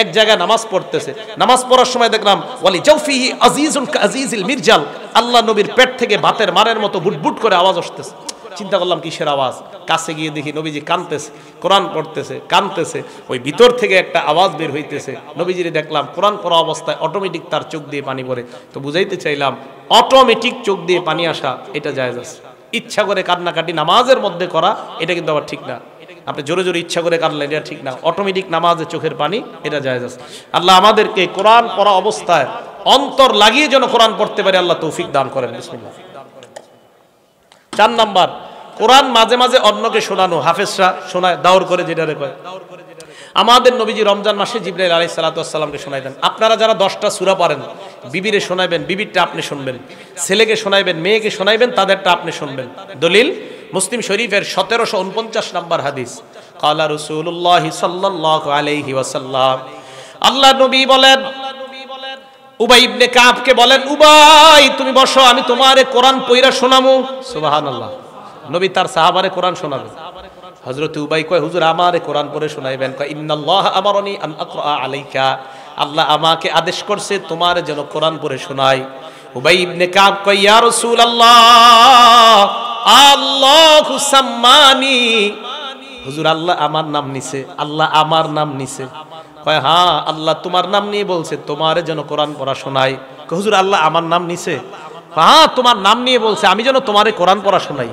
Speaker 1: এক জায়গায় নামাজ পড়তেছে। নামাজ পড়ার সময় দেখলাম ওয়ালি জাওফিহি আজিজুন কাজিজিল মিরজাল, আল্লাহ নবীর পেট থেকে ভাতের মারের মতো বুটবুট করে আওয়াজ আসতেছে। চিন্তা করলাম কিসের আওয়াজ, কাছে গিয়ে দেখি নবীজি কাঁদতেছে, কোরআন পড়তেছে, কাঁদতেছে, ওই ভিতর থেকে একটা আওয়াজ বের হইতেছে। নবীজিরে দেখলাম কোরআন পড়া অবস্থায় অটোমেটিক তার চোখ দিয়ে পানি পড়ে। তো বুঝাইতে চাইলাম অটোমেটিক চোখ দিয়ে পানি আসা এটা জায়েজ আছে। ইচ্ছা করে কান্নাকাটি নামাজের মধ্যে করা এটা কিন্তু আবার ঠিক না। আপনি জোরে জোরে ইচ্ছা করে কাঁদলেন এটা ঠিক না। অটোমেটিক নামাজে চোখের পানি এটা জায়েজ আছে। আল্লাহ আমাদেরকে কোরআন পড়া অবস্থায় অন্তর লাগিয়ে যেন কোরআন পড়তে পারে আল্লাহ তৌফিক দান করেন। বিসমিল্লাহ। 4 নাম্বার, কোরআন মাঝে মাঝে অন্যকে শোনানো। হাফেজরা শোনায় দাওর করে, যেটা কয় আমাদের নবীজি রমজান মাসে জিবরাইল আলাইহিস সালাতু ওয়াস সালামকে শোনাইতেন। আপনারা যারা 10টা সূরা পারেন, বিবিরে শোনাইবেন, বিবিরটা আপনি শুনবেন, ছেলেকে শোনাইবেন, মেয়েকে শোনাইবেন, তাদেরটা আপনি শুনবেন। দলিল মুসলিম শরীফের 1749 নম্বর হাদিস, ক্বালা রাসূলুল্লাহ সাল্লাল্লাহু আলাইহি ওয়াসাল্লাম, আল্লাহর নবী বলেন, উবাই ইবনে কাবকে বলেন, উবাই তুমি বসো, আমি তোমারে কোরআন পড়া শোনামু। সুবহানাল্লাহ, নবী তার সাহাবারে কোরআন শোনাবেন। হযরত উবাই কয়, হুজুর আমারে কোরআন পড়ে শোনাইবেন। কয়, ইন্নাল্লাহ আমারনি আন আকরা আলাইকা, আল্লাহ আমাকে আদেশ করছে তোমার যেন কোরআন পড়ে শোনাই। উবাই ইবনে কাব কয়, ইয়া রাসূলুল্লাহ, আল্লাহু সাম্মানি, হুজুর আল্লাহ আমার নাম নিছে, আল্লাহ আমার নাম নিছে। কয়, হ্যাঁ আল্লাহ তোমার নাম নিয়ে বলছে তোমারে যেন কোরআন পড়া শোনাই। কয়, হুজুর আল্লাহ আমার নাম নিছে? হ্যাঁ তোমার নাম নিয়ে বলছে, আমি যেন তোমারে কোরআন পড়া শোনাই।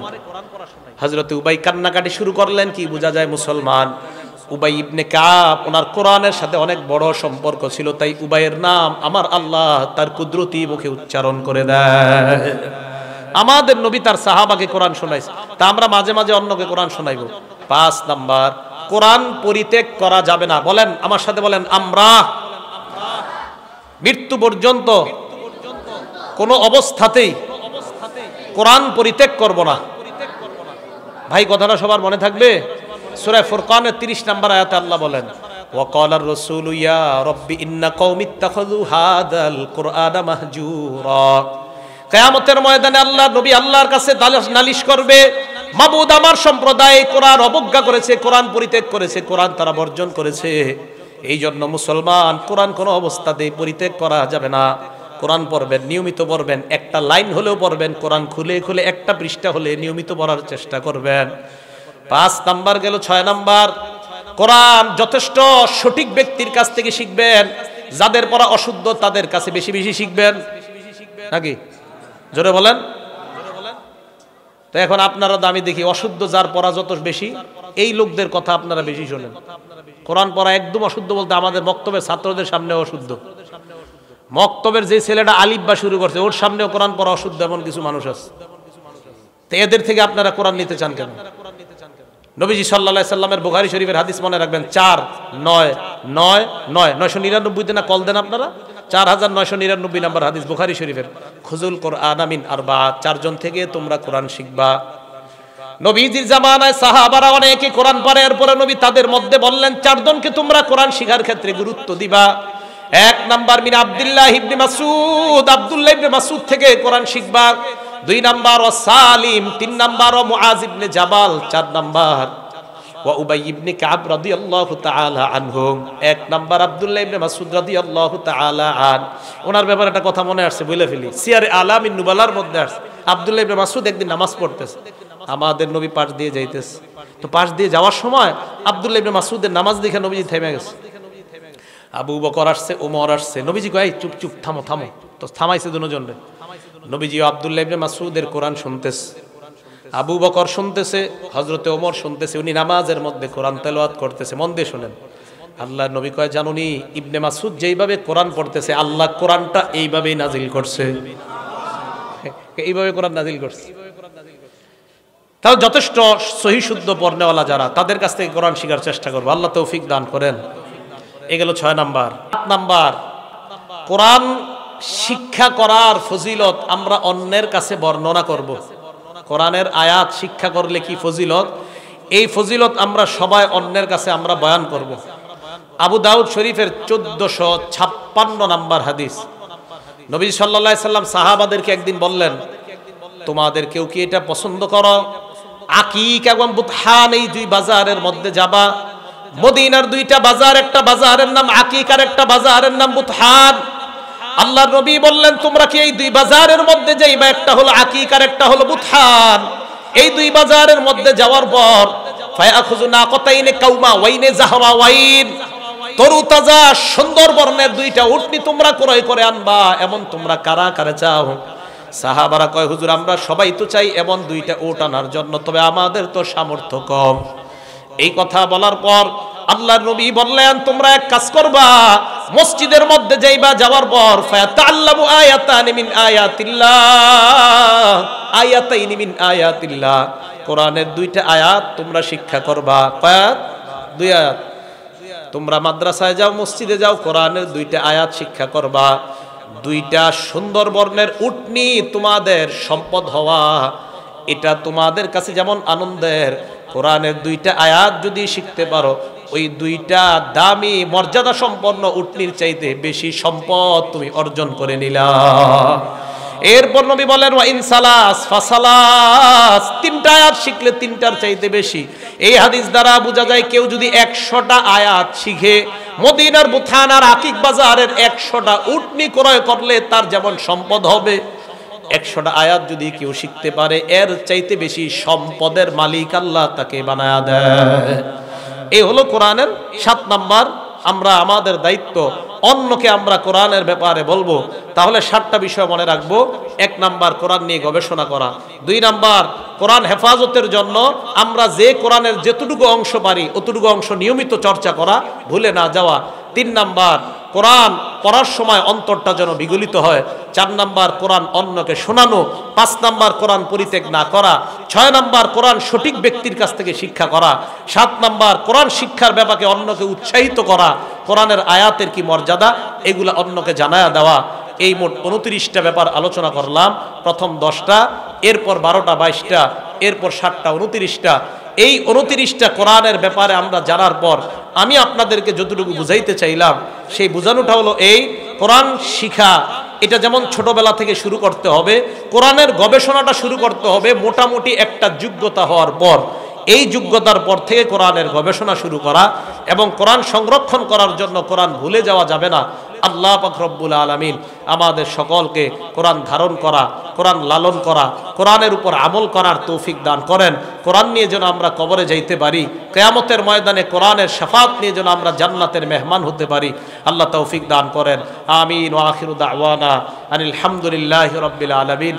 Speaker 1: হযরত উবাই কান্নাকাটি শুরু করলেন। কি বোঝা যায় মুসলমান? উবাই ইবনে কাব ওনার কোরআনের সাথে অনেক বড় সম্পর্ক ছিল, তাই উবাইয়ের নাম আমার আল্লাহ তার কুদরতি মুখে উচ্চারণ করে দেয়। আমাদের নবী তার সাহাবাকে কোরআন শোনাইছে, তা আমরা মাঝে মাঝে অন্যকে কোরআন শোনাইব। 5 নাম্বার, কোরআন পরিত্যাগ করা যাবে না। বলেন আমার সাথে, বলেন আমরা মৃত্যু পর্যন্ত কোনো অবস্থাতেই কোরআন পরিত্যাগ করব না। ভাই কথাটা সবার মনে থাকবে। সূরা ফুরকানের 30 নম্বর আয়াতে আল্লাহ বলেন, ওয়াকালার রাসূলু ইয়া রাব্বি ইন্না কওমি ইত্তাখাযু হাযাল কুরআনা মাহজুরা। কিয়ামতের ময়দানে আল্লাহ নবী আল্লাহর কাছে নালিশ করবে, মাবুদ আমার সম্প্রদায় কোরআন অবজ্ঞা করেছে, কোরআন পরিত্যাগ করেছে, কোরআন তারা বর্জন করেছে। এই জন্য মুসলমান কোরআন কোনো অবস্থাতেই পরিত্যাগ করা যাবে না। কোরআন পড়বেন, নিয়মিত পড়বেন, একটা লাইন হলেও পড়বেন, কোরআন খুলে খুলে একটা পৃষ্ঠা হলে নিয়মিত পড়ার চেষ্টা করবেন। 5 নাম্বার গেল। 6 নাম্বার, কোরআন যথেষ্ট সঠিক ব্যক্তির কাছ থেকে শিখবেন। যাদের পড়া অশুদ্ধ তাদের কাছে বেশি বেশি শিখবেন, নাকি জোরে বলেন। তো এখন আপনারা আমি দেখি অশুদ্ধ যার পড়া যত বেশি, এই লোকদের কথা আপনারা বেশি শোনেন। কোরআন পড়া একদম অশুদ্ধ বলতে আমাদের মক্তবের ছাত্রদের সামনে অশুদ্ধ। মক্তবের যে ছেলেটা আলিফ বা শুরু করছে ওর সামনেও কোরআন পড়া অশুদ্ধ, এমন কিছু মানুষ আছে। তো এদের থেকে আপনারা কোরআন নিতে চান কেন? নবীজি সাল্লাল্লাহু আলাইহি সাল্লামের বুখারী শরীফের হাদিস মনে রাখবেন, 4999 না কল দেন আপনারা, 4999 নম্বর হাদিস বুখারী শরীফের, খুজুল কোরআন মিন আরবা, 4 জন থেকে তোমরা কোরআন শিখবা। নবীজির জামানায় সাহাবারা অনেকে কোরআন পড়ে, এরপরে নবী তাদের মধ্যে বললেন 4 জনকে তোমরা কোরআন শিখার ক্ষেত্রে গুরুত্ব দিবা। 1 নাম্বার মিন আব্দুল্লাহ ইবনে মাসউদ, আব্দুল্লাহ ইবনে মাসউদ থেকে কোরআন শিখবা। 2 নাম্বার ও সালিম, 3 নাম্বার ও মুআজ ইবনে জাবাল, 4 নাম্বার ওয়া উবাই ইবনে কাব রাদিয়াল্লাহু তাআলা আনহুম। 1 নাম্বার আব্দুল্লাহ ইবনে মাসউদ রাদিয়াল্লাহু তাআলা আন, ওনার ব্যাপারে একটা কথা মনে আসছে, বলে ফেলি। সিয়ারে আলামিন নুবালার মধ্যে আসছে, আব্দুল্লাহ ইবনে মাসউদ একদিন নামাজ পড়তেছে, আমাদের নবী পাশ দিয়ে যাইতেছে। তো পাশ দিয়ে যাওয়ার সময় আব্দুল্লাহ ইবনে মাসউদের নামাজ দেখে নবীজি থেমে গেছে। আবু বকর আসছে, ওমর আসছে, নবীজি কয় চুপ চুপ থামো থামো, তো থামাইছে দুজনরে। নবীজি আব্দুল্লাহ ইবনে মাসউদের কোরআন শুনতেছে, আবু বকর শুনতেছে, হযরতে ওমর শুনতেছে, উনি নামাজের মধ্যে কোরআন তেলাওয়াত করতেছে। মন দিয়ে শুনেন। আল্লাহর নবী কয়, জানুনি ইবনে মাসউদ যেইভাবে কোরআন পড়তেছে আল্লাহ কোরআনটা এইভাবেই নাজিল করছে, এইভাবে কোরআন নাজিল করছে। তাও যথেষ্ট সহি শুদ্ধ পড়নেওয়ালা যারা, তাদের কাছ থেকে কোরআন শিখার চেষ্টা করবো, আল্লাহ তৌফিক দান করেন। এ গেল 6 নাম্বার। 7 নাম্বার, কোরআন শিক্ষা করার ফজিলত আমরা অন্যের কাছে বর্ণনা করব। কোরআনের আয়াত শিক্ষা করলে কি ফজিলত, এই ফজিলত আমরা সবাই অন্যের কাছে আমরা বয়ান করব। আবু দাউদ শরীফের 1456 নাম্বার হাদিস, নবী সাল্লাল্লাহু আলাইহি সাল্লাম সাহাবাদেরকে একদিন বললেন, তোমাদের কেউ কি এটা পছন্দ করো, আকিক এবং বুতহান এই 2 বাজারের মধ্যে যাবা। মদিনার 2টা বাজার, একটা বাজারের নাম আকিক আর একটা বাজারের নাম বুতহান। আল্লাহর নবী বললেন, তোমরা কি এই 2 বাজারের মধ্যে যাইবা, একটা হলো আকিক আর একটা হলো বুতহান। এই 2 বাজারের মধ্যে যাওয়ার পর ফায়াখুজুনা কতাইনে কাউমা ওয়াইনে জাহরা ওয়াইন, তরু তাজা সুন্দর বর্ণের 2টা উটনি তোমরা ক্রয় করে আনবা। এমন তোমরা কারা কারা চাও? সাহাবারা কয়, হুজুর আমরা সবাই তো চাই এমন 2টা উট আনার জন্য, তবে আমাদের তো সামর্থ্য কম। এই কথা বলার পর আল্লাহর নবী বললেন, তোমরা এক কাজ করবা, মসজিদের মধ্যে যাইবা, যাওয়ার পর ফায়াতাল্লামু আয়াতানি মিন আয়াতিল্লাহ, আয়াতাইনি মিন আয়াতিল্লাহ, কোরআনের 2টা আয়াত তোমরা শিক্ষা করবা। 2 আয়াত, তোমরা মাদ্রাসায় যাও, মসজিদে যাও, কোরআনের 2টা আয়াত শিক্ষা করবা। 2টা সুন্দর বর্ণের উটনি তোমাদের সম্পদ হওয়া, এটা তোমাদের কাছে যেমন আনন্দের। কোরআনের 2টা আয়াত যদি শিখতে পারো, ওই 2টা দামি মর্যাদা সম্পন্ন উটনির চাইতে বেশি সম্পদ তুমি অর্জন করে নিলা। এরপর নবী বলেন ওয়া ইনসালাস ফাসালাস, 3টা আয়াত শিখলে 3টার চাইতে বেশি। এই হাদিস দ্বারা বোঝা যায় কেউ যদি 100টা আয়াত শিখে, মদিনার বুথানার আকিক বাজারের 100টা উটনি ক্রয় করলে তার যেমন সম্পদ হবে, 100টা আয়াত যদি কেউ শিখতে পারে, এর চাইতে বেশি সম্পদের মালিক আল্লাহ তাকে বানায়া দেয়। এই হলো কোরআনের 7 নাম্বার। আমরা আমাদের দায়িত্ব, অন্যকে আমরা কোরআনের ব্যাপারে বলবো, তাহলে 7টা বিষয় মনে রাখবো। 1 নাম্বার কোরআন নিয়ে গবেষণা করা। 2 নাম্বার কোরআন হেফাজতের জন্য আমরা যে কোরআনের যেতটুকু অংশ পারি অতটুকু অংশ নিয়মিত চর্চা করা, ভুলে না যাওয়া। 3 নাম্বার কোরআন পড়ার সময় অন্তরটা যেন বিগলিত হয়। 4 নাম্বার কোরআন অন্যকে শোনানো। 5 নাম্বার কোরআন পরিত্যাগ না করা। 6 নাম্বার কোরআন সঠিক ব্যক্তির কাছ থেকে শিক্ষা করা। 7 নাম্বার কোরআন শিক্ষার ব্যাপারে অন্যকে উৎসাহিত করা। কোরআনের আয়াতের কি মর্যাদা, এগুলা অন্যকে জানায়া দেওয়া। এই মোট 29টা ব্যাপার আলোচনা করলাম। প্রথম 10টা, এরপর 12টা 22টা, এরপর 7টা 29টা। এই 29টা কোরআনের ব্যাপারে আমরা জানার পর আমি আপনাদেরকে যতটুকু বুঝাইতে চাইলাম, সেই বোঝানোটা হলো এই: কোরআন শিখা এটা যেমন ছোটবেলা থেকে শুরু করতে হবে, কোরআনের গবেষণাটা শুরু করতে হবে মোটামুটি একটা যোগ্যতা হওয়ার পর। এই যোগ্যতার পর থেকে কোরআনের গবেষণা শুরু করা, এবং কোরআন সংরক্ষণ করার জন্য কোরআন ভুলে যাওয়া যাবে না। আল্লাহ পাক রব্বুল আলামিন আমাদের সকলকে কোরআন ধারণ করা, কোরআন লালন করা, কোরআনের উপর আমল করার তৌফিক দান করেন। কোরআন নিয়ে যেন আমরা কবরে যাইতে পারি, কিয়ামতের ময়দানে কোরআনের শাফাত নিয়ে যেন আমরা জান্নাতের মেহমান হতে পারি। আল্লাহ তৌফিক দান করেন। আমিন। ওয়া আখিরু দাওয়ানা আনিল হামদুলিল্লাহি রাব্বিল আলামিন।